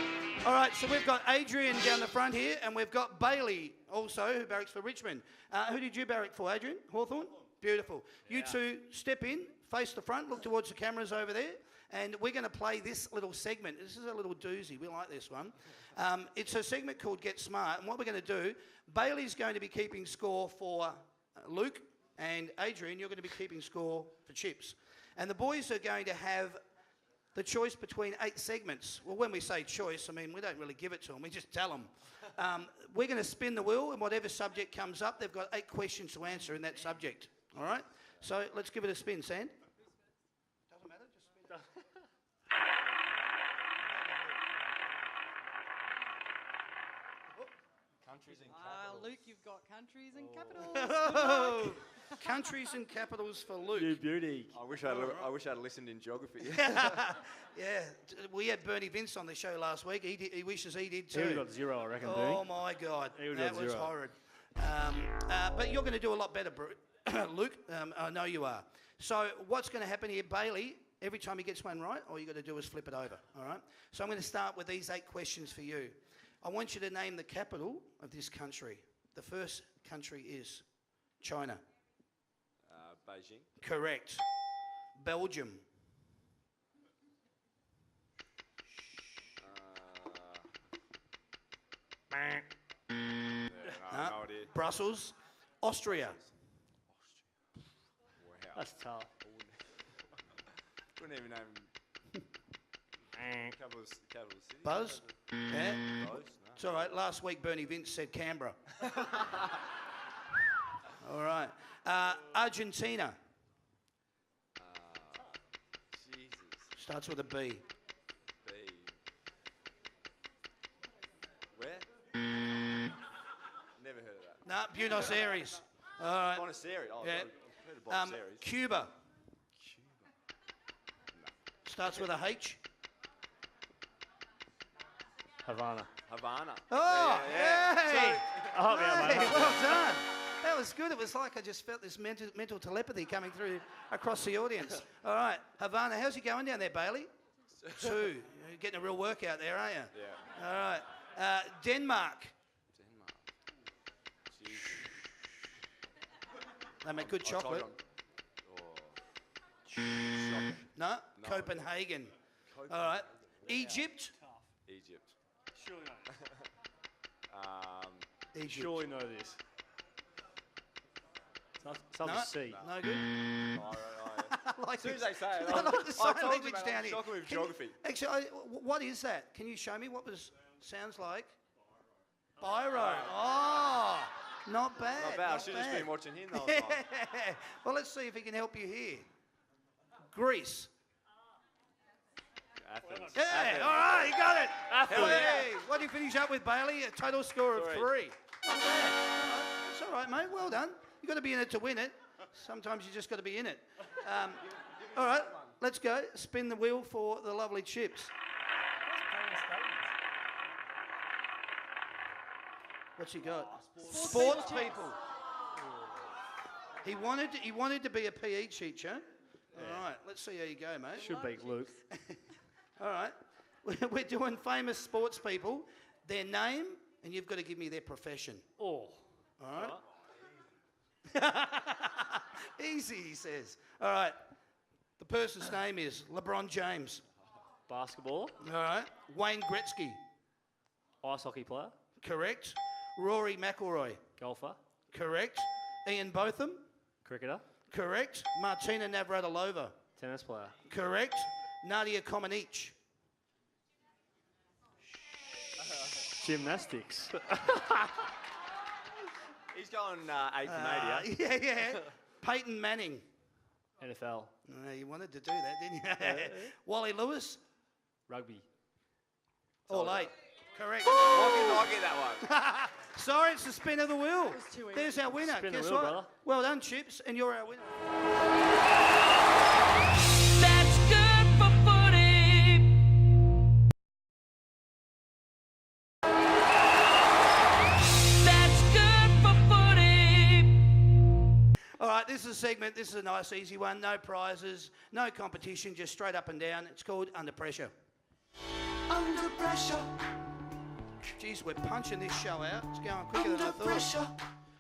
S1: All right, so we've got Adrian down the front here, and we've got Bailey also, who barracks for Richmond. Who did you barrack for, Adrian? Hawthorn? Beautiful. You two step in, face the front, look towards the cameras over there, and we're going to play this little segment. This is a little doozy. We like this one. It's a segment called Get Smart, and what we're going to do, Bailey's going to be keeping score for Luke, and Adrian, you're going to be keeping score for Chips. And the boys are going to have the choice between 8 segments. Well, when we say choice, I mean, we don't really give it to them. We just tell them. We're going to spin the wheel, and whatever subject comes up, they've got 8 questions to answer in that subject. All right? So let's give it a spin, Sand. Doesn't matter, just spin.
S2: Countries and
S6: Luke, you've got countries and capitals.
S1: Oh, countries and capitals for Luke.
S4: You beauty.
S2: I wish I'd listened in geography.
S1: Yeah, we had Bernie Vince on the show last week. He wishes he did too.
S4: He got 0, I reckon,
S1: Oh my God,
S4: He would've
S1: that
S4: got
S1: was
S4: 0.
S1: horrid. But you're going to do a lot better, Luke. I know you are. So what's going to happen here, Bailey? Every time he gets one right, all you got to do is flip it over. All right. So I'm going to start with these 8 questions for you. I want you to name the capital of this country. The first country is China.
S2: Beijing.
S1: Correct. Belgium.
S2: Yeah, no, no idea.
S1: Brussels. Austria.
S2: Wow.
S4: That's tough.
S2: Wouldn't even name capital city.
S1: Buzz. Yeah.
S2: Close, no.
S1: It's all right. Last week, Bernie Vince said Canberra. All right. Argentina.
S2: Jesus.
S1: Starts with a B.
S2: B. Where? Never heard of that.
S1: No, Buenos Aires. All right.
S2: Buenos Aires. Oh,
S1: Yeah.
S2: I've heard of Buenos Aires.
S1: Cuba.
S2: No.
S1: Starts with a H.
S4: Havana.
S2: Havana.
S1: Oh,
S2: Yeah.
S1: hey!
S4: Oh, yeah,
S1: Hey,
S4: mate.
S1: well done. That was good. It was like I just felt this mental telepathy coming through across the audience. All right, Havana, how's it going down there, Bailey? 2. You're getting a real workout there, aren't you?
S2: Yeah.
S1: All right. Denmark.
S2: Denmark. Jesus.
S1: They make good
S2: I told
S1: chocolate.
S2: you I'm-
S1: No?
S2: No.
S1: Copenhagen.
S2: Copenhagen.
S1: All right. Egypt.
S2: Egypt.
S4: Surely know.
S1: Egypt.
S4: Surely know this. Some
S1: No,
S4: C.
S1: no good. I like
S2: As soon as
S1: this.
S2: they say it,
S1: I like the
S2: I
S1: sign
S2: told you,
S1: language
S2: man,
S1: down
S2: I'm
S1: here.
S2: struggling with
S1: Can you-
S2: geography.
S1: Actually, what is that? Can you show me what was sounds like? Biro. Oh, not bad.
S2: Not bad. I
S1: not
S2: should have just
S1: bad.
S2: been watching him the whole time.
S1: Well, let's see if he can help you here. Greece.
S2: Athens.
S1: Yeah,
S2: Athens.
S1: all right, you got it.
S2: Hell yeah.
S1: Hey, what did you finish up with, Bailey? A total score of 3.
S2: 3.
S1: Not bad. It's all right, mate. Well done. You've got to be in it to win it. Sometimes you just got to be in it. All right, let's go. Spin the wheel for the lovely chips. What's he got? Sports people. He wanted to be a PE teacher. All right, let's see how you go, mate.
S4: Should beat Luke.
S1: All right, we're doing famous sports people, their name, and you've got to give me their profession.
S4: Oh.
S1: All right. Easy, he says. All right. The person's name is LeBron James.
S4: Basketball.
S1: All right. Wayne Gretzky.
S4: Ice hockey player.
S1: Correct. Rory McIlroy.
S4: Golfer.
S1: Correct. Ian Botham.
S4: Cricketer.
S1: Correct. Martina Navratilova.
S4: Tennis player.
S1: Correct. Nadia Comaneci.
S4: Gymnastics.
S2: He's going 8 from 80,
S1: Yeah. Peyton Manning.
S4: NFL.
S1: No, you wanted to do that, didn't you? Wally Lewis.
S4: Rugby.
S1: All 8. Correct.
S2: I get that one.
S1: Sorry, it's the spin of the wheel.
S6: was too easy.
S1: There's our winner.
S4: Spin the
S1: Guess
S4: wheel,
S1: what?
S4: brother.
S1: Well done, Chips, and you're our winner.
S5: That's good for footy. That's good for footy.
S1: All right, this is a segment. This is a nice, easy one. No prizes, no competition, just straight up and down. It's called Under Pressure.
S8: Under pressure,
S1: Geez, we're punching this show out. It's going quicker than I
S8: under
S1: thought.
S8: pressure.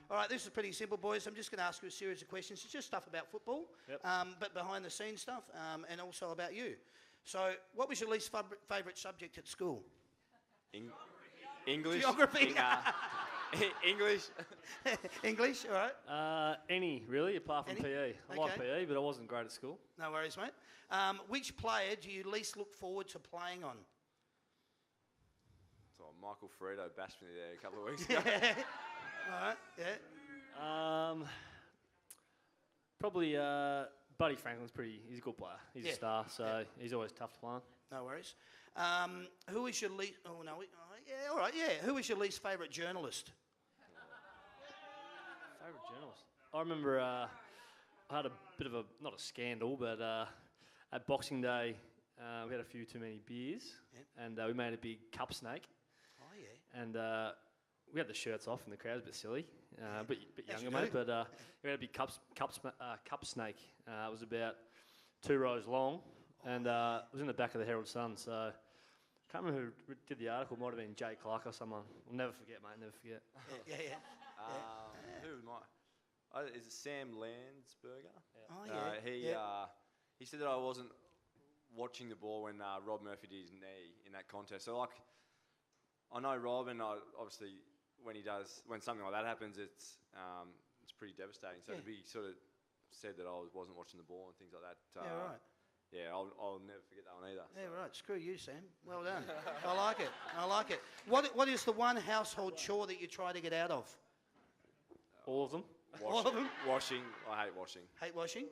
S1: All right, this is pretty simple, boys. I'm just going to ask you a series of questions. It's just stuff about football,
S4: Yep.
S1: but behind the scenes stuff, and also about you. So, what was your least favourite subject at school?
S2: English.
S1: Geography.
S2: English.
S1: English, all right.
S4: Any, really, apart from
S1: Any?
S4: PE. I like
S1: Okay.
S4: PE, but I wasn't great at school.
S1: No worries, mate. Which player do you least look forward to playing on?
S2: So Michael Ferrito bashed me there a couple of weeks ago.
S1: All right, yeah.
S4: Probably Buddy Franklin's he's a good player. He's
S1: Yeah.
S4: a star, so he's always tough to play on.
S1: No worries. Who is your least? Oh no, yeah, all right, yeah. Who is your least favourite journalist?
S4: Favourite journalist? I remember I had a bit of a, not a scandal, but at Boxing Day, we had a few too many beers,
S1: Yep.
S4: and we made a big cup snake.
S1: Oh yeah.
S4: And we had the shirts off and the crowd was a bit silly, bit
S1: Yes,
S4: younger,
S1: you
S4: mate.
S1: do.
S4: But we had a big cup snake. It was about 2 rows long, and it was in the back of the Herald Sun. So I can't remember who did the article. Might have been Jay Clark or someone. I'll never forget, mate. Never forget.
S1: Yeah.
S2: Who might? Is it Sam Landsberger?
S1: Oh, yeah.
S2: He said that I wasn't watching the ball when Rob Murphy did his knee in that contest. So like, I know Rob, and obviously when something like that happens, it's pretty devastating. So to be sort of said that I wasn't watching the ball and things like that.
S1: Right.
S2: Yeah, I'll never forget that one either.
S1: Yeah, right. Screw you, Sam. Well done. I like it. What is the one household chore that you try to get out of?
S4: All of them.
S1: All of them?
S2: Washing. I hate washing.
S1: Hate washing?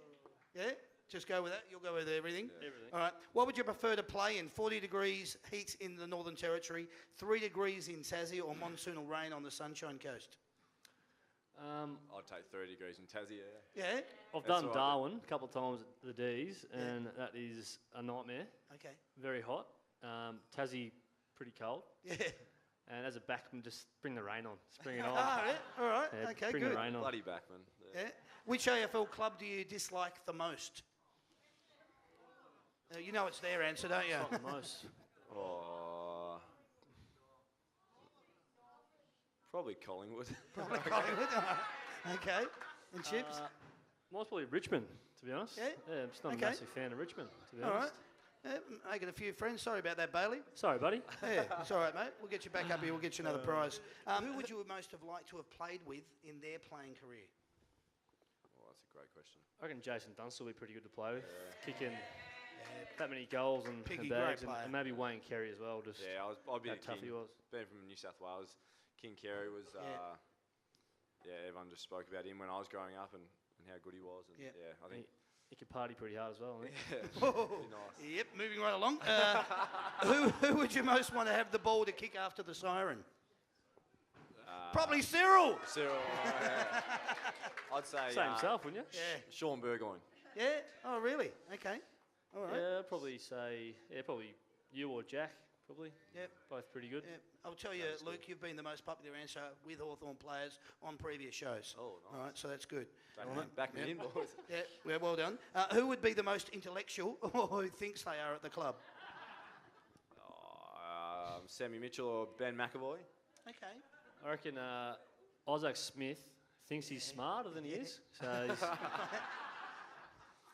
S1: Yeah? Just go with that. You'll go with everything.
S4: Yeah. Everything.
S1: All right. What would you prefer to play in? 40 degrees heat in the Northern Territory, 3 degrees in Tassie, or monsoonal rain on the Sunshine Coast?
S2: I'd take 30 degrees in Tassie. Yeah.
S1: Yeah?
S4: I've
S2: That's
S4: done
S2: all right.
S4: Darwin a couple of times at the D's, and that is a nightmare.
S1: Okay.
S4: Very hot. Tassie, pretty cold.
S1: Yeah.
S4: And as a backman, just bring the rain on. Just bring it on.
S1: All right. All right.
S4: Yeah,
S1: Okay,
S4: bring
S1: good.
S4: the rain on.
S2: Bloody backman.
S1: Yeah. Which AFL club do you dislike the most? You know it's their answer, don't you?
S4: Not the most.
S2: Oh, probably Collingwood.
S1: Probably Collingwood. Okay. And Chips?
S4: Mine's probably Richmond, to be honest.
S1: Yeah?
S4: Yeah, I'm just not
S1: Okay.
S4: a massive fan of Richmond, to be
S1: All
S4: honest.
S1: right. Making a few friends. Sorry about that, Bailey.
S4: Sorry, buddy.
S1: Yeah, it's all right, mate. We'll get you back up here. We'll get you another prize. Who would you most have liked to have played with in their playing career?
S2: Oh, that's a great question.
S4: I reckon Jason Dunstall will be pretty good to play with. Kicking that many goals and
S1: Piggy,
S4: bags,
S1: great player.
S4: and maybe Wayne Carey as well. Just
S2: Yeah, I'd be
S4: how
S2: a
S4: tough
S2: King.
S4: he was.
S2: Being from New South Wales, King Carey was. Everyone just spoke about him when I was growing up and how good he was. And
S1: Yeah.
S2: I think.
S4: He could party pretty hard as well. I think.
S1: Oh,
S2: Be nice.
S1: Yep, moving right along. Who would you most want to have the ball to kick after the siren? Probably Cyril.
S2: Cyril. I'd say.
S4: Say himself, wouldn't you?
S1: Yeah.
S2: Sean Burgoyne.
S1: Yeah? Oh, really? Okay. All right.
S4: Yeah, I'd probably say probably you or Jack. Probably.
S1: Yep.
S4: Both pretty good.
S1: Yep. I'll tell you, Luke, you've been the most popular answer with Hawthorn players on previous shows.
S2: Oh, nice.
S1: All right, so that's good.
S2: Back me in, boys.
S1: Yeah, well done. Who would be the most intellectual or who thinks they are at the club?
S2: Sammy Mitchell or Ben McAvoy.
S1: Okay.
S4: I reckon Isaac Smith thinks he's smarter than he is.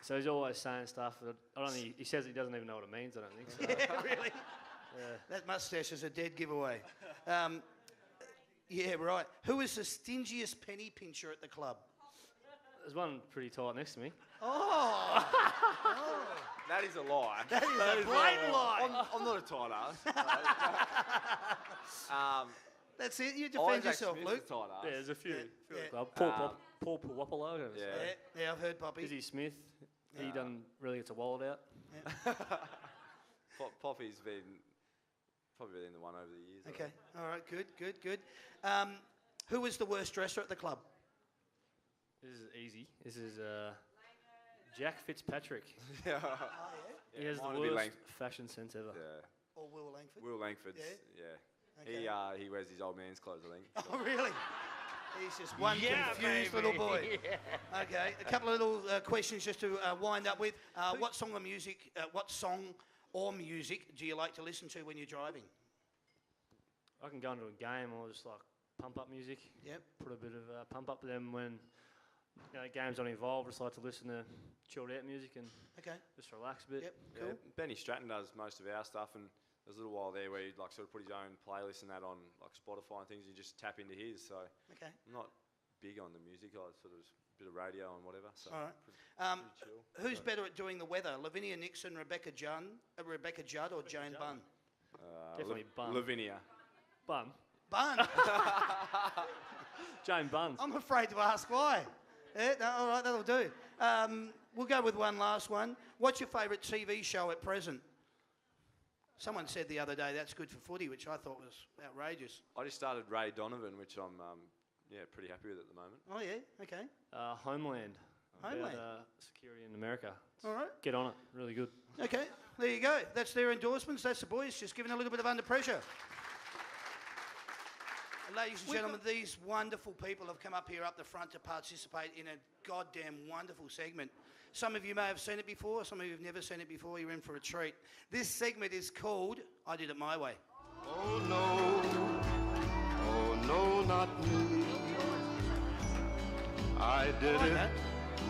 S4: So he's always saying stuff that I don't think he says he doesn't even know what it means. I don't think. So.
S1: Yeah, really?
S4: Yeah.
S1: That moustache is a dead giveaway. Yeah, right. Who is the stingiest penny pincher at the club?
S4: There's one pretty tight next to me.
S1: Oh,
S2: That is a lie.
S1: that is a blatant lie.
S2: I'm not a tight ass.
S1: That's it. You defend
S2: Isaac
S1: yourself,
S2: Smith's
S1: Luke.
S2: a tight ass.
S4: Yeah, there's a few.
S1: Yeah,
S4: Few at the
S1: yeah.
S4: club. Paul Puwapalo.
S2: Yeah.
S1: Yeah, I've heard Poppy.
S4: Izzy Smith. He done really gets a wallet out.
S2: Poppy's probably been the one over the years. I
S1: Okay,
S2: think.
S1: all right, good. Who is the worst dresser at the club?
S4: This is easy. This is Jack Fitzpatrick.
S2: Yeah.
S4: He has
S2: mine
S4: the
S2: would be
S4: worst fashion sense ever.
S2: Yeah.
S1: Or Will Langford?
S2: Will Langford's.
S1: Yeah?
S2: Yeah.
S1: Okay.
S2: He wears his old man's clothes, I think.
S1: Oh, really? He's just one confused little boy. Okay, a couple of little questions just to wind up with. What song or music do you like to listen to when you're driving?
S4: I can go into a game or just like pump up music.
S1: Yep.
S4: Put a bit of pump up. Then when games not involved, just like to listen to chilled out music and
S1: Okay.
S4: just relax a bit.
S1: Yep. Cool.
S2: Yeah. Benny Stratton does most of our stuff, and there's a little while there where he'd like sort of put his own playlist and that on like Spotify and things. You just tap into his. So
S1: Okay.
S2: I'm not big on the music. I sort of a bit of radio and whatever. So
S1: All right.
S2: pretty chill.
S1: Who's better at doing the weather, Lavinia Nixon, Rebecca Judd, or Jane Bunn?
S4: Definitely Bunn.
S2: Lavinia.
S4: Bun.
S1: Bunn.
S4: Jane Buns.
S1: I'm afraid to ask why. Yeah, no, all right, that'll do. We'll go with one last one. What's your favourite TV show at present? Someone said the other day that's good for footy, which I thought was outrageous.
S2: I just started Ray Donovan, which I'm pretty happy with at the moment.
S1: Oh, yeah, okay.
S4: Homeland.
S1: Homeland.
S4: About, security in America.
S1: All right.
S4: Get on it. Really good.
S1: Okay, there you go. That's their endorsements. That's the boys just giving a little bit of under pressure. Ladies and gentlemen, these wonderful people have come up here up the front to participate in a goddamn wonderful segment. Some of you may have seen it before, some of you have never seen it before, you're in for a treat. This segment is called I Did It My Way.
S8: Oh no, not me. I did it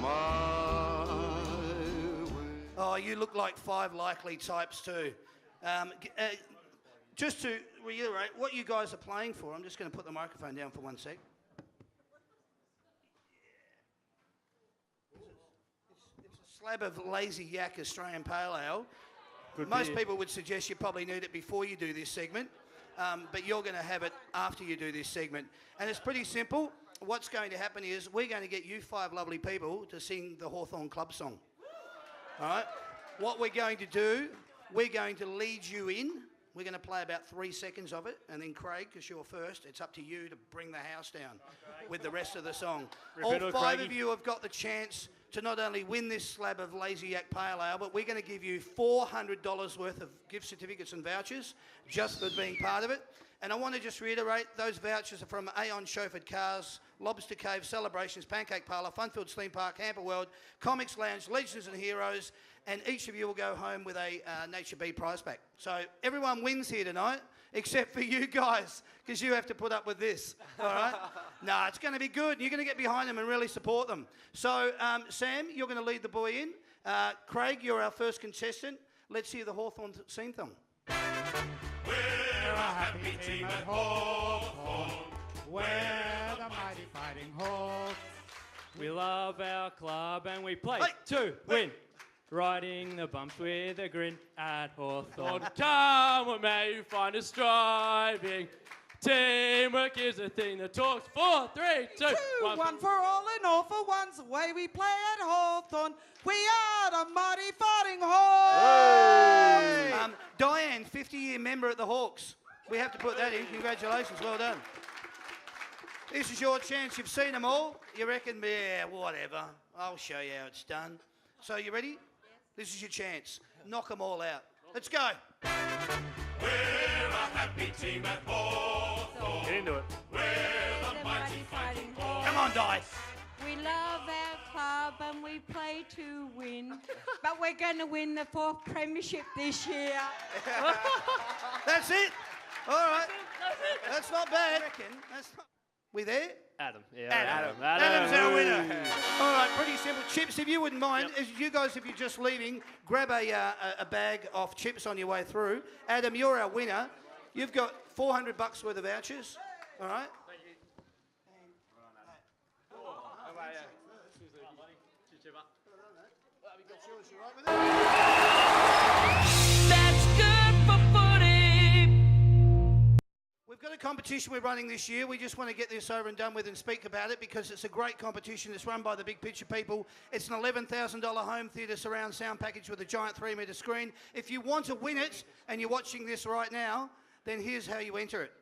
S8: my way.
S1: Oh, you look like 5 likely types too. Just to reiterate, what you guys are playing for, I'm just going to put the microphone down for 1 sec. It's a slab of Lazy Yak Australian Pale Ale. Most people would suggest you probably need it before you do this segment, but you're going to have it after you do this segment. And it's pretty simple. What's going to happen is we're going to get you 5 lovely people to sing the Hawthorn Club song. All right? What we're going to do, we're going to lead you in. We're going to play about 3 seconds of it, and then Craig, because you're first, it's up to you to bring the house down with the rest of the song. All 5 of you have got the chance to not only win this slab of Lazy Yak Pale Ale, but we're going to give you $400 worth of gift certificates and vouchers just for being part of it. And I want to just reiterate, those vouchers are from Aon Chauffeured Cars, Lobster Cave, Celebrations, Pancake Parlour, Funfield Theme Park, Hamper World, Comics Lounge, Legends and Heroes, and each of you will go home with a Nature Bee prize pack. So everyone wins here tonight, except for you guys, because you have to put up with this, all right? No, it's going to be good. You're going to get behind them and really support them. So, Sam, you're going to lead the boy in. Craig, you're our first contestant. Let's hear the Hawthorn theme song.
S3: We're a happy team at Hawthorn. We're the mighty fighting Hawks.
S4: We love our club and we play
S1: Hey,
S4: to win. Riding the bumps with a grin at Hawthorn. Come what may, you find us striving. Teamwork is a thing that talks. 4, 3, 2, 1.
S9: One for all and all for one's the way we play at Hawthorn. We are the mighty fighting Hawks.
S1: Diane, 50-year member at the Hawks. We have to put that in. Congratulations, well done. This is your chance. You've seen them all. You reckon, yeah, whatever. I'll show you how it's done. So, you ready? This is your chance. Knock them all out. Let's go.
S3: We're a happy team at Hawthorn.
S4: Get into it.
S3: We're the mighty fighting Hawks.
S1: Come on, Di.
S10: We love our club and we play to win, but we're going to win the 4th premiership this year.
S1: That's it. All right. That's not bad. We there?
S4: Adam. Yeah,
S1: Adam. Adam's our winner. All right, pretty simple. Chips, if you wouldn't mind, as you guys, if you're just leaving, grab a bag of chips on your way through. Adam, you're our winner. You've got $400 worth of vouchers. All right?
S5: That's good for footy.
S1: We've got a competition we're running this year. We just want to get this over and done with and speak about it because it's a great competition. It's run by the Big Picture people. It's an $11,000 home theatre surround sound package with a giant 3-metre screen. If you want to win it and you're watching this right now, then here's how you enter it.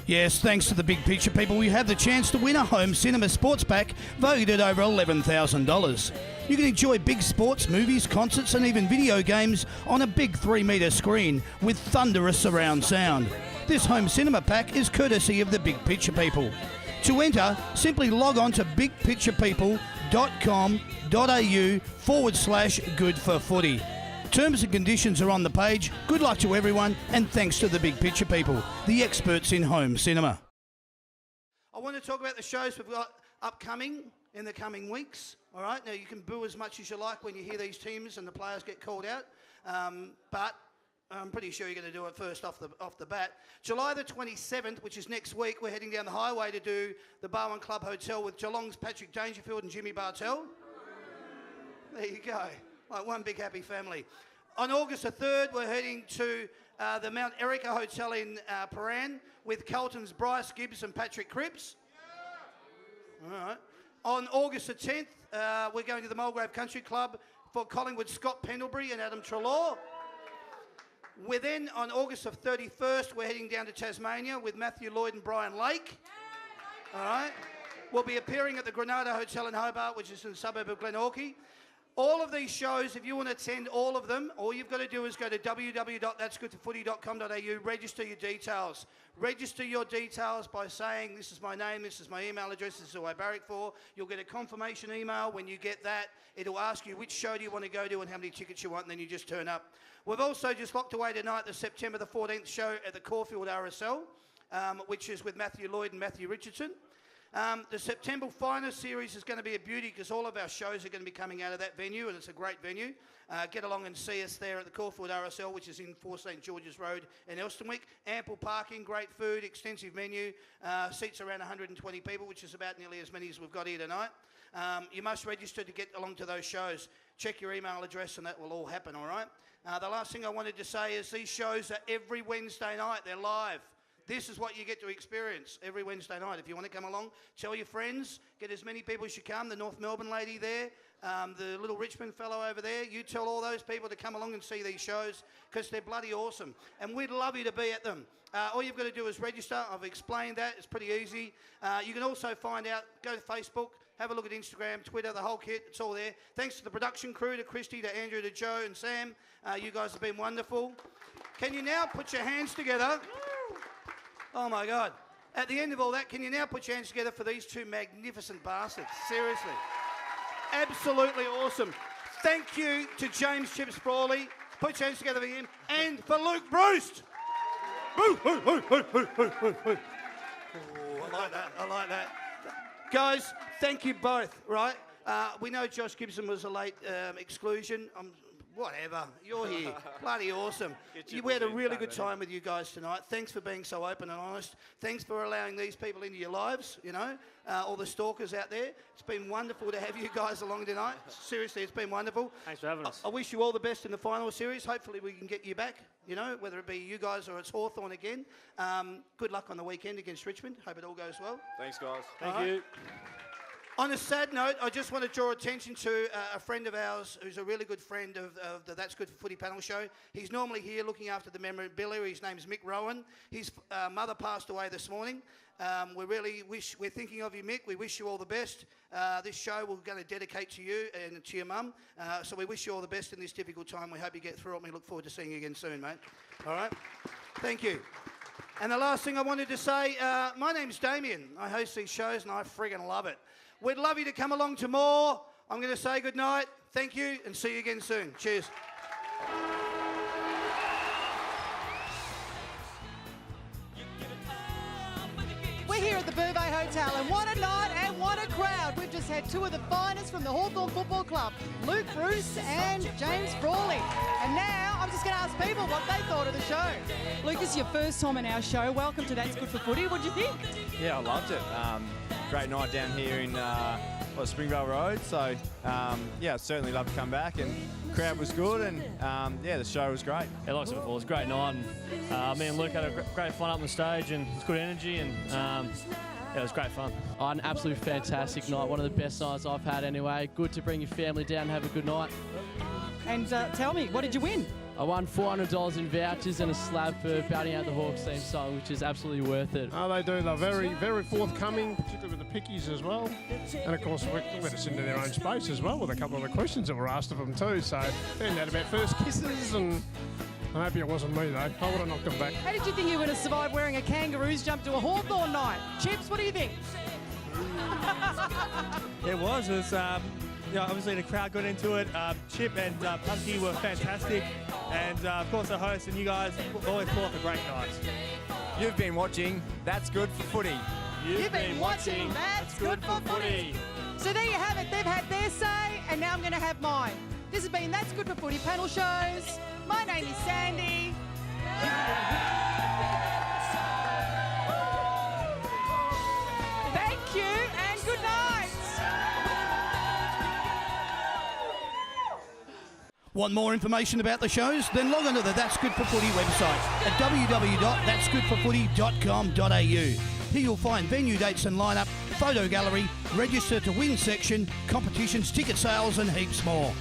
S1: Yes, thanks to the Big Picture people, we have the chance to win a home cinema sports pack valued at over $11,000. You can enjoy big sports, movies, concerts and even video games on a big 3-metre screen with thunderous surround sound. This home cinema pack is courtesy of the Big Picture people. To enter, simply log on to bigpicturepeople.com.au/good-for-footy. Terms and conditions are on the page. Good luck to everyone, and thanks to the Big Picture people, the experts in home cinema. I want to talk about the shows we've got upcoming in the coming weeks. All right, now you can boo as much as you like when you hear these teams and the players get called out, but I'm pretty sure you're going to do it first off the bat. July the 27th, which is next week, we're heading down the highway to do the Barwon Club Hotel with Geelong's Patrick Dangerfield and Jimmy Bartell. There you go. Like one big happy family. On August the 3rd, we're heading to the Mount Erica Hotel in Paran with Carlton's Bryce Gibbs and Patrick Cripps. All right. On August the 10th, we're going to the Mulgrave Country Club for Collingwood Scott Pendlebury and Adam Trelaw. We're then, on August the 31st, we're heading down to Tasmania with Matthew Lloyd and Brian Lake. All right. We'll be appearing at the Granada Hotel in Hobart, which is in the suburb of Glenorchy. All of these shows, if you want to attend all of them, all you've got to do is go to www.that'sgoodforfooty.com.au, register your details. Register your details by saying, this is my name, this is my email address, this is who I barrack for. You'll get a confirmation email. When you get that, it'll ask you which show do you want to go to and how many tickets you want, and then you just turn up. We've also just locked away tonight the September the 14th show at the Caulfield RSL, which is with Matthew Lloyd and Matthew Richardson. The September Finest series is going to be a beauty because all of our shows are going to be coming out of that venue, and it's a great venue. Get along and see us there at the Caulfield RSL, which is in 4 St George's Road in Elstonwick. Ample parking, great food, extensive menu, seats around 120 people, which is about nearly as many as we've got here tonight. You must register to get along to those shows. Check your email address and that will all happen, all right? The last thing I wanted to say is these shows are every Wednesday night. They're live. This is what you get to experience every Wednesday night. If you want to come along, tell your friends, get as many people as you can. The North Melbourne lady there, the little Richmond fellow over there, you tell all those people to come along and see these shows because they're bloody awesome. And we'd love you to be at them. All you've got to do is register. I've explained that. It's pretty easy. You can also find out, go to Facebook, have a look at Instagram, Twitter, the whole kit. It's all there. Thanks to the production crew, to Christy, to Andrew, to Joe and Sam. You guys have been wonderful. Can you now put your hands together? Oh, my God. At the end of all that, can you now put your hands together for these two magnificent bastards? Seriously. Absolutely awesome. Thank you to James Chip Sprawley. Put your hands together for him. And for Luke Bruce. Oh, I like that. I like that. Guys, thank you both, right? We know Josh Gibson was a late exclusion. Whatever, you're here. Bloody awesome. We had a really good time with you guys tonight. Thanks for being so open and honest. Thanks for allowing these people into your lives, you know, all the stalkers out there. It's been wonderful to have you guys along tonight. Seriously, it's been wonderful.
S4: Thanks for having us.
S1: I wish you all the best in the final series. Hopefully we can get you back, you know, whether it be you guys or it's Hawthorn again. Good luck on the weekend against Richmond. Hope it all goes well.
S2: Thanks, guys.
S4: Thank you.
S1: On a sad note, I just want to draw attention to a friend of ours who's a really good friend of the That's Good for Footy panel show. He's normally here looking after the memorabilia. His name's Mick Rowan. His mother passed away this morning. We're thinking of you, Mick. We wish you all the best. This show we're going to dedicate to you and to your mum. So we wish you all the best in this difficult time. We hope you get through it, and we look forward to seeing you again soon, mate. All right? Thank you. And the last thing I wanted to say, my name's Damien. I host these shows, and I friggin' love it. We'd love you to come along to more. I'm going to say good night. Thank you, and see you again soon. Cheers.
S6: We're here at the Bouvet Hotel, and what a night and what a crowd. We've just had two of the finest from the Hawthorn Football Club, Luke Bruce and James Frawley. And now I'm just going to ask people what they thought of the show.
S11: Luke, this is your first time on our show. Welcome to That's Good for Footy. What do you think?
S2: Yeah, I loved it. Great night down here in Springvale Road. So, yeah, certainly love to come back. And the crowd was good, and yeah, the show was great.
S4: Yeah, like I said before, it was a great night. And me and Luke had a great fun up on the stage, and it's good energy, and yeah, it was great fun.
S12: Oh, an absolutely fantastic night. One of the best nights I've had anyway. Good to bring your family down and have a good night.
S11: And tell me, what did you win?
S12: I won $400 in vouchers and a slab for Bounty Out the Hawks theme song, which is absolutely worth it.
S13: Oh, they do. They're very, very forthcoming, particularly with the pickies as well. And, of course, let us into their own space as well with a couple of the questions that were asked of them too. So, found out about first kisses, and I hope it wasn't me, though. I would have knocked them back.
S11: How did you think you were going to survive wearing a kangaroo's jump to a Hawthorn night? Chips, what do you think?
S14: It was. Obviously the crowd got into it. Chip and Punky were fantastic. And, of course, the host and you guys always pull off a great night.
S15: You've been watching That's Good for Footy.
S11: You've been watching That's Good for Footy. So there you have it. They've had their say, and now I'm going to have mine. This has been That's Good for Footy panel shows. My name is Sandy. Thank you, and good night.
S1: Want more information about the shows? Then log on to the That's Good for Footy website at www.that'sgoodforfooty.com.au. Here you'll find venue dates and lineup, photo gallery, register to win section, competitions, ticket sales and heaps more.